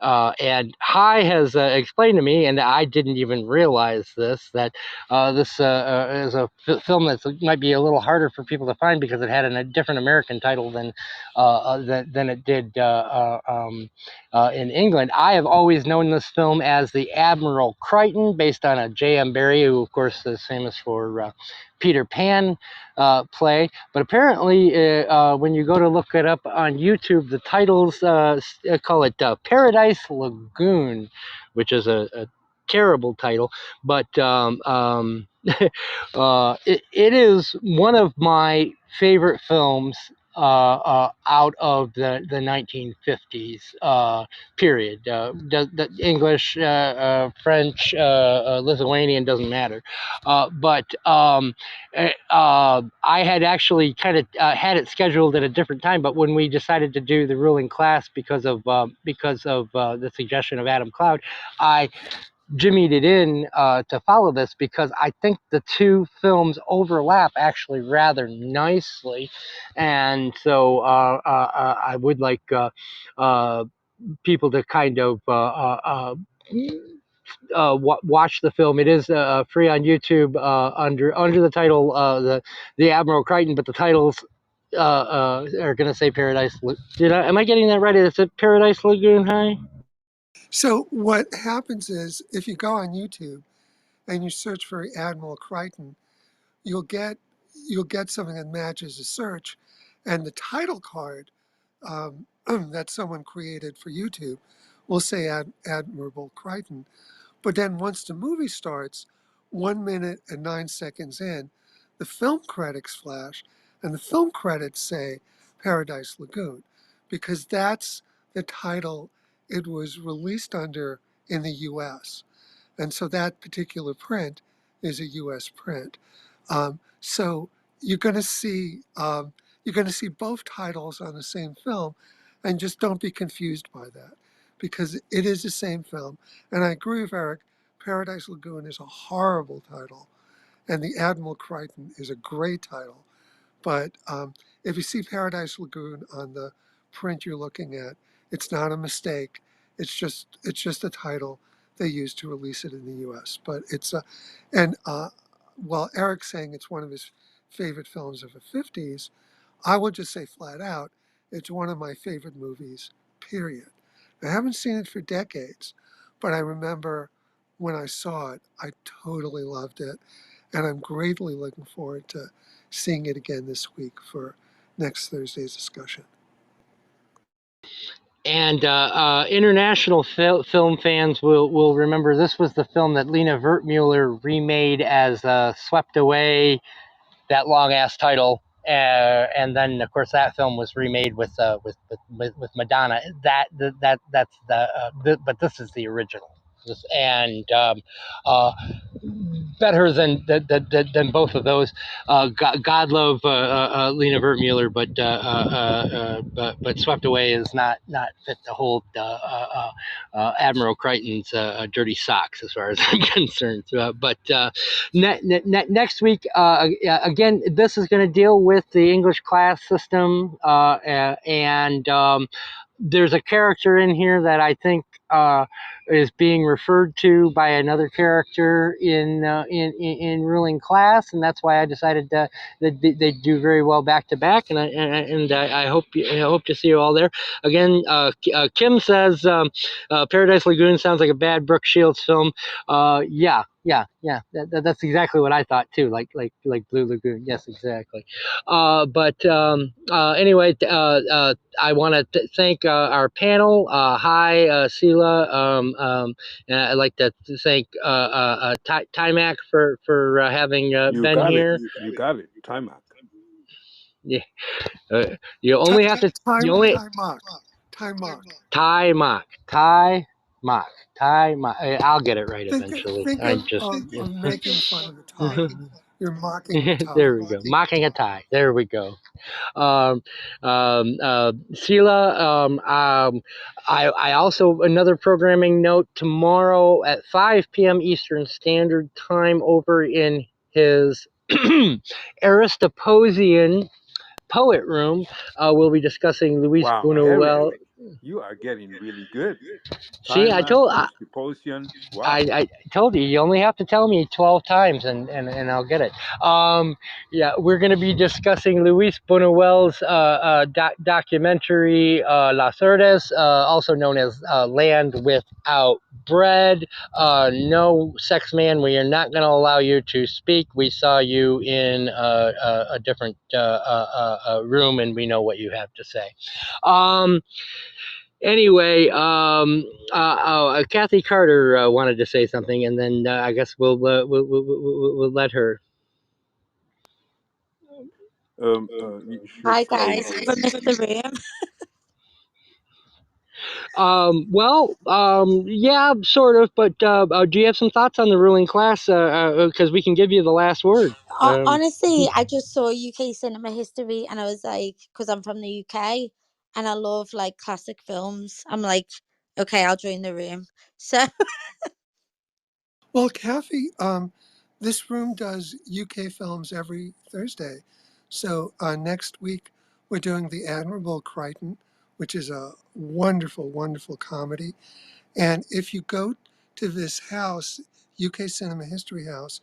and Hai has explained to me, and I didn't even realize this, that this is a film that might be a little harder for people to find because it had a different American title than it did in England. I have always known this film as The Admiral Crichton, based on a J.M. Barrie, who, of course, is famous for Peter Pan play. But apparently, when you go to look it up on YouTube, the titles call it Paradise Lagoon, which is a terrible title. But it is one of my favorite films out of the 1950s period. The English, French, Lithuanian doesn't matter. But I had actually kind of had it scheduled at a different time. But when we decided to do the ruling class because of the suggestion of Adam Cloud, I jimmied it in to follow this because I think the two films overlap actually rather nicely, and so I would like people to kind of watch the film. It is free on YouTube under the title the Admiral Crichton, but the titles are going to say Paradise. Am I getting that right? Is it Paradise Lagoon High? So what happens is, if you go on YouTube and you search for Admiral Crichton, you'll get something that matches the search, and the title card that someone created for YouTube will say Admiral Crichton. But then once the movie starts, 1 minute and 9 seconds in, the film credits flash, and the film credits say Paradise Lagoon, because that's the title it was released under in the US. And so that particular print is a US print. So you're going to see both titles on the same film, and just don't be confused by that, because it is the same film. And I agree with Eric. Paradise Lagoon is a horrible title, and The Admiral Crichton is a great title. But if you see Paradise Lagoon on the print you're looking at, it's not a mistake. It's just a title they used to release it in the U.S. But it's and while Eric's saying it's one of his favorite films of the 50s, I will just say flat out, it's one of my favorite movies, period. I haven't seen it for decades, but I remember when I saw it, I totally loved it. And I'm greatly looking forward to seeing it again this week for next Thursday's discussion. And international film fans will remember this was the film that Lena Wertmuller remade as Swept Away, that long ass title. And then, of course, that film was remade with Madonna. That's but this is the original. And better than both of those. God love Lena Wertmuller, but Swept Away is not fit to hold Admiral Crichton's dirty socks, as far as I'm concerned. Next week, again, this is going to deal with the English class system, and there's a character in here that I think is being referred to by another character in ruling class, and that's why I decided that they do very well back to back, and I hope to see you all there again. Kim says Paradise Lagoon sounds like a bad Brooke Shields film. Yeah. That's exactly what I thought too. Like Blue Lagoon. Yes, exactly. Anyway, I want to thank our panel. Hi, Sila. I'd like to thank Timac for having You been got it. here. You got it. Time out. Yeah, you only have to. Time You only mock. I'll get it right Think eventually. think I of, just. of, of making fun of a tie. You're mocking the tie. There we go. Mocking a tie. There we go. Sila, I also, another programming note, tomorrow at 5 p.m. Eastern Standard Time over in his Aristoposian Poet Room, we'll be discussing Luis Wow, Eric, Buñuel. you are getting really good. See, Time out, Aristoposian. Wow. I told you, you only have to tell me 12 times and I'll get it. Yeah, we're going to be discussing Luis Buñuel's documentary, Las Urdes, also known as Land Without Bread. No, sex man, we are not going to allow you to speak. We saw you in a different room and we know what you have to say. Anyway, Kathy Carter wanted to say something, and then I guess we'll let her. Hi guys, have I missed the room? Yeah, sort of. But do you have some thoughts on the ruling class? Because we can give you the last word. Honestly, I just saw UK cinema history and I was like, because I'm from the UK and I love like classic films. I'm like, okay, I'll join the room. So Well, Kathy, this room does UK films every Thursday. So next week we're doing The Admirable Crichton, which is a wonderful, wonderful comedy. And if you go to this house, UK Cinema History House,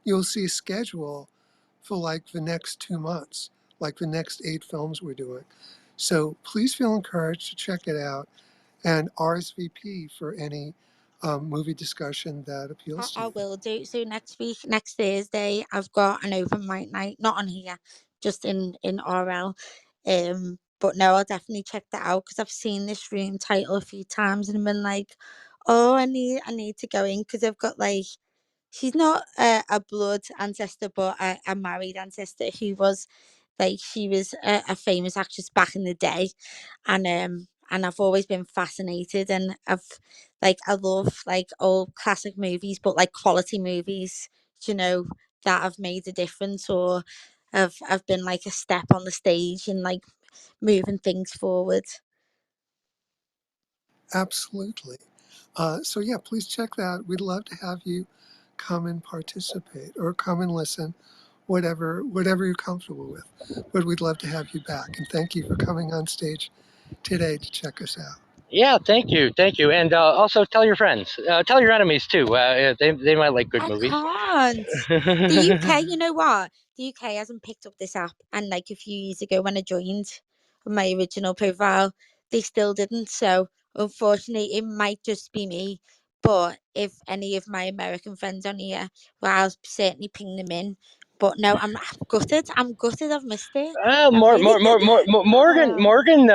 you'll see a schedule for like the next 2 months, like the next 8 films we're doing. So please feel encouraged to check it out and RSVP for any movie discussion that appeals to I you. will do. So next week, next Thursday, I've got an open mic night, not on here, just in RL. But no, I'll definitely check that out because I've seen this room title a few times and been like, oh, I need to go in because I've got like she's not a blood ancestor, but a married ancestor who was like she was a famous actress back in the day, and I've always been fascinated, and I love like old classic movies, but like quality movies, you know, that have made a difference or have been like a step on the stage and like moving things forward. Absolutely. So yeah, please check that out. We'd love to have you come and participate or come and listen, whatever you're comfortable with. But we'd love to have you back. And thank you for coming on stage today to check us out. Yeah, thank you, and also tell your friends, tell your enemies too. They might like good I movies. can't. The UK, you know what? The UK hasn't picked up this app, and like a few years ago when I joined my original profile, they still didn't. So unfortunately, it might just be me. But if any of my American friends on here, well, I'll certainly ping them in. But no, I'm gutted. I'm gutted. I've missed it. I'm really. Oh, Morgan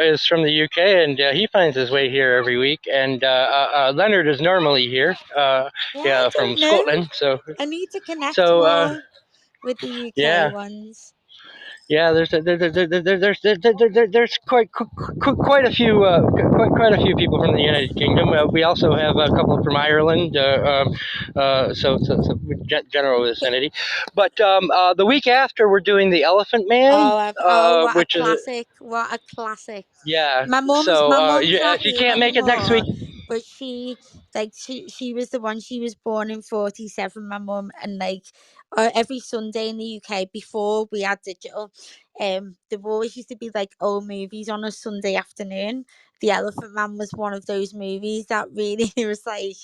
is from the UK, and he finds his way here every week. And Leonard is normally here, yeah, I yeah, from don't know. Scotland. I need to connect So more with the UK yeah, ones. yeah. There's quite a few quite a few people from the United Kingdom. We also have a couple from Ireland. So general vicinity. But the week after, we're doing the Elephant Man, Oh, what a which is classic! What a classic! yeah. My So mum's not if you here can't make it next week, anymore, but she was the one. She was born in 47. My mum, and like every Sunday in the UK before we had digital, there always used to be like old movies on a Sunday afternoon. The Elephant Man was one of those movies that really was like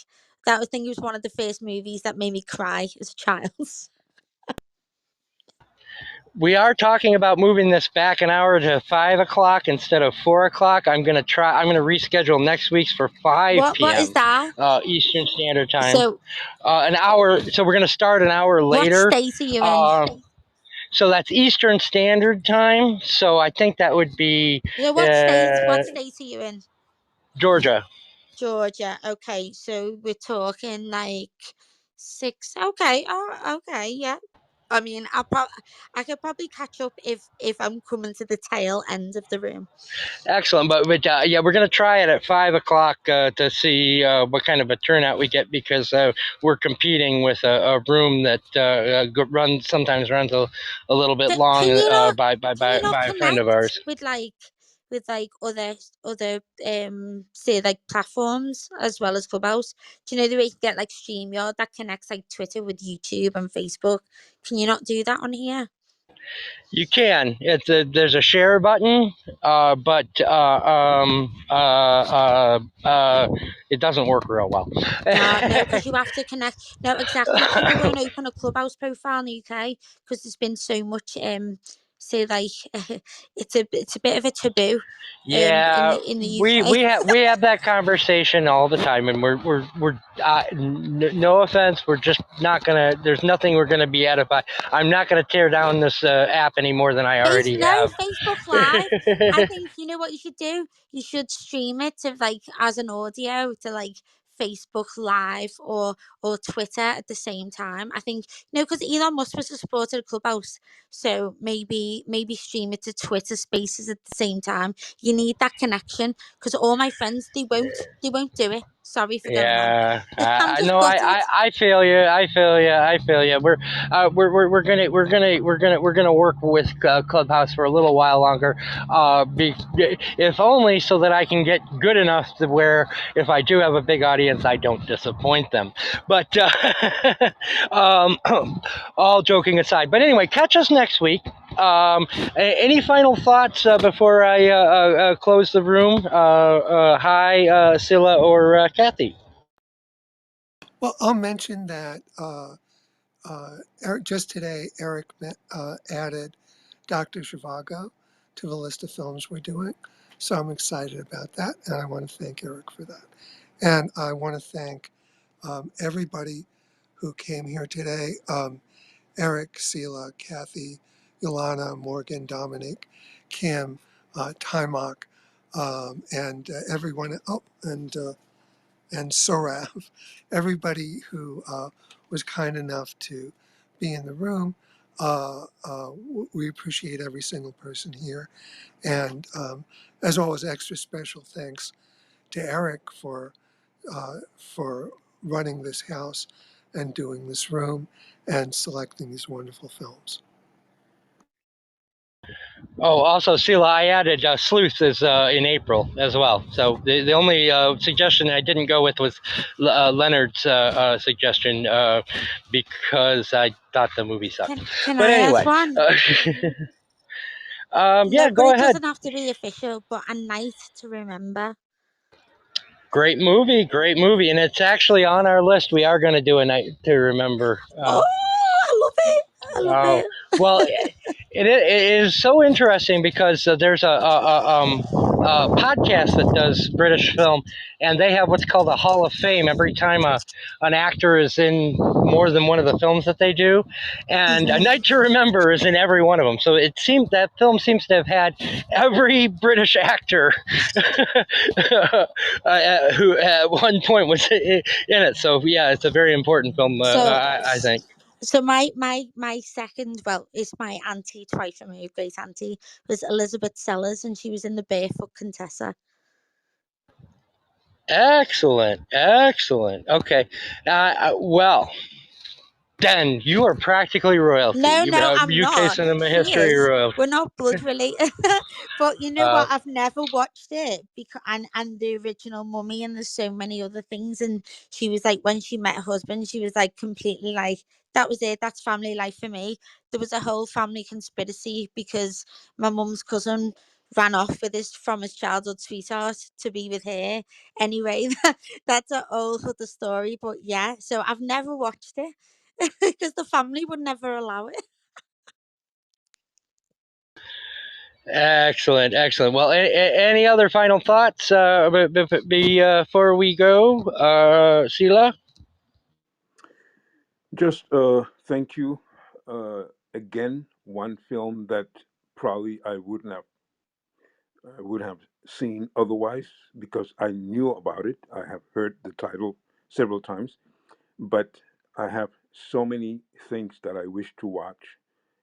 that. I think it was one of the first movies that made me cry as a child. we are talking about moving this back an hour to 5 o'clock instead of 4 o'clock. I'm gonna try. I'm gonna reschedule next week's for 5 What is p.m. that? Eastern Standard Time. So, An hour. So we're gonna start an hour what later. state are you in? So that's Eastern Standard Time. So I think that would be You know what state? What state are you in? Georgia. Georgia. Okay, so we're talking like six. Okay. Oh, okay. Yeah. I mean, I could probably catch up if I'm coming to the tail end of the room. Excellent, but yeah, we're gonna try it at 5 o'clock to see what kind of a turnout we get because we're competing with a room that sometimes runs a little bit Can long you not? Can you not by a friend of connect ours. with like other say like platforms as well as Clubhouse? Do you know the way you can get like StreamYard that connects like Twitter with YouTube and Facebook? Can you not do that on here? You can. There's a share button, but it doesn't work real well. No, because you have to connect. No, exactly. People won't open a Clubhouse profile in the UK because there's been so much say like it's a bit of a taboo Yeah, in the we UK. we have we have that conversation all the time, and we're no offense, we're just not gonna. There's nothing we're gonna be edified. I'm not gonna tear down this app any more than I already No, have. Facebook Live. I think you know what you should do. You should stream it to like as an audio to like Facebook Live or Twitter at the same time. I think because Elon Musk was a supporter of Clubhouse, so maybe stream it to Twitter Spaces at the same time. You need that connection because all my friends they won't do it. Sorry for going on. Yeah, I'm I just know. gutted. I feel you. I feel you. I feel you. We're gonna work with Clubhouse for a little while longer. If only so that I can get good enough to where if I do have a big audience, I don't disappoint them. But um, all joking aside. But anyway, catch us next week. Any final thoughts before I close the room? Hi, Sila or Kathy. Well, I'll mention that just today, Eric added Dr. Zhivago to the list of films we're doing. So I'm excited about that, and I want to thank Eric for that. And I want to thank everybody who came here today. Eric, Sila, Kathy, Yolana, Morgan, Dominic, Kim, Timok, and everyone. Oh, and Sorav, everybody who was kind enough to be in the room. We appreciate every single person here. And as always, extra special thanks to Eric for running this house and doing this room and selecting these wonderful films. Oh, also, Sila, I added Sleuth is in April as well. So the only suggestion I didn't go with was Leonard's suggestion because I thought the movie sucked. Can But I add anyway, one? yeah, No, but go it ahead. doesn't have to be official, but a night to remember. Great movie, and it's actually on our list. We are going to do a night to remember. Oh, I love it. I love Oh it. well, it is so interesting because there's a podcast that does British film, and they have what's called a Hall of Fame every time an actor is in more than one of the films that they do, and A Night to Remember is in every one of them. So it seems that film seems to have had every British actor who at one point was in it. So yeah, it's a very important film, So, I think. so my second, well, it's my auntie twice removed, great auntie, was Elizabeth Sellers, and she was in The Barefoot Contessa. Excellent, excellent. Okay, well, then you are practically royalty. No, I'm UK not. cinema She history is. royalty. We're not blood related. But you know Uh, what? I've never watched it because and the original Mummy, and there's so many other things. And she was like, when she met her husband, she was like completely like, that was it. That's family life for me. There was a whole family conspiracy because my mum's cousin ran off with his childhood sweetheart to be with her. Anyway, that's a whole other story. But yeah, so I've never watched it because the family would never allow it. Excellent, excellent. Well, any other final thoughts before we go, Sila? Just thank you again. One film that probably I would have seen otherwise because I knew about it. I have heard the title several times, but I have so many things that I wish to watch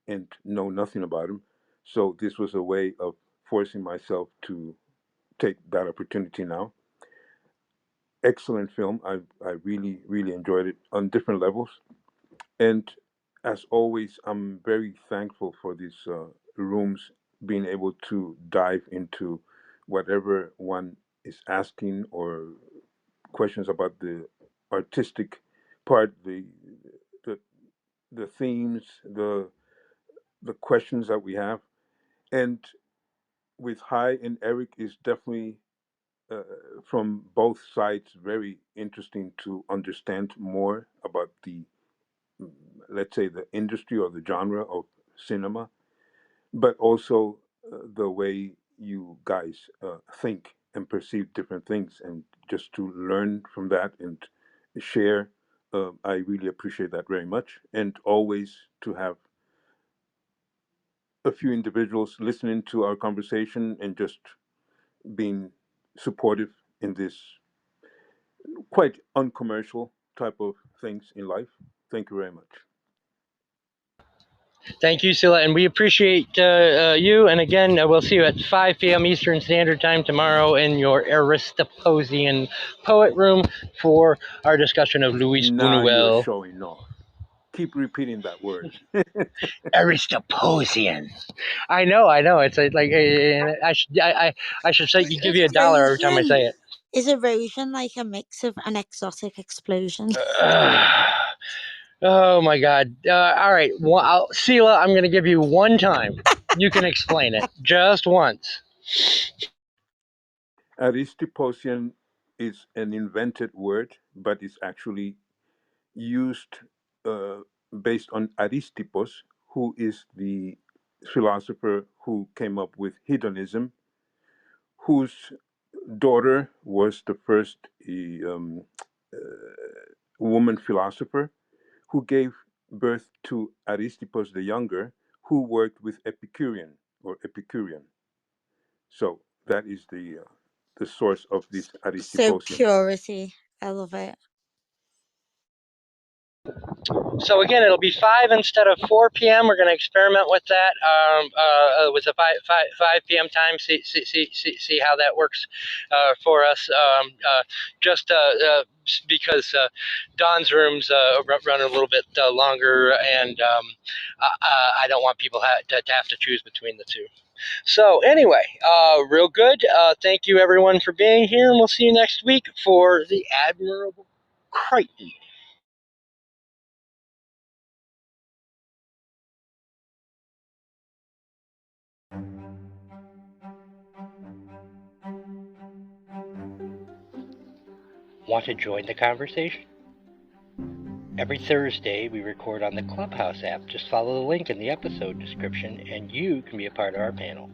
and know nothing about them. So this was a way of forcing myself to take that opportunity now. Excellent film. I really really enjoyed it on different levels. And as always, I'm very thankful for these rooms, being able to dive into whatever one is asking or questions about the artistic part, the, the themes, the questions that we have. And with Hai and Eric is definitely uh, from both sides very interesting to understand more about the, let's say, the industry or the genre of cinema, but also the way you guys think and perceive different things, and just to learn from that and share. I really appreciate that very much, and always to have a few individuals listening to our conversation and just being supportive in this quite uncommercial type of things in life. Thank you very much. Thank you, Sila, and we appreciate you. And again, we'll see you at 5 p.m. Eastern Standard Time tomorrow in your Aristoposian Poet Room for our discussion of Luis Now you're Buñuel. showing off. Keep repeating that word. Aristoposian. I know. It's like I should say you give you $1 every time I say it. Is erosion like a mix of an exotic explosion? Oh my God! All right, Sila, I'm going to give you one time. You can explain it just once. Aristoposian is an invented word, but it's actually used uh, based on Aristippus, who is the philosopher who came up with hedonism, whose daughter was the first woman philosopher, who gave birth to Aristippus the Younger, who worked with Epicurean. So that is the source of this So Aristoposian. purity. I love it. So again, it'll be 5 instead of 4 p.m. We're going to experiment with that with the 5 p.m. time. See how that works for us. Just because Don's rooms run a little bit longer, and I don't want people to have to choose between the two. So anyway, real good. Thank you everyone for being here, and we'll see you next week for the Admirable Crichton. Want to join the conversation? Every Thursday, we record on the Clubhouse app. Just follow the link in the episode description, and you can be a part of our panel.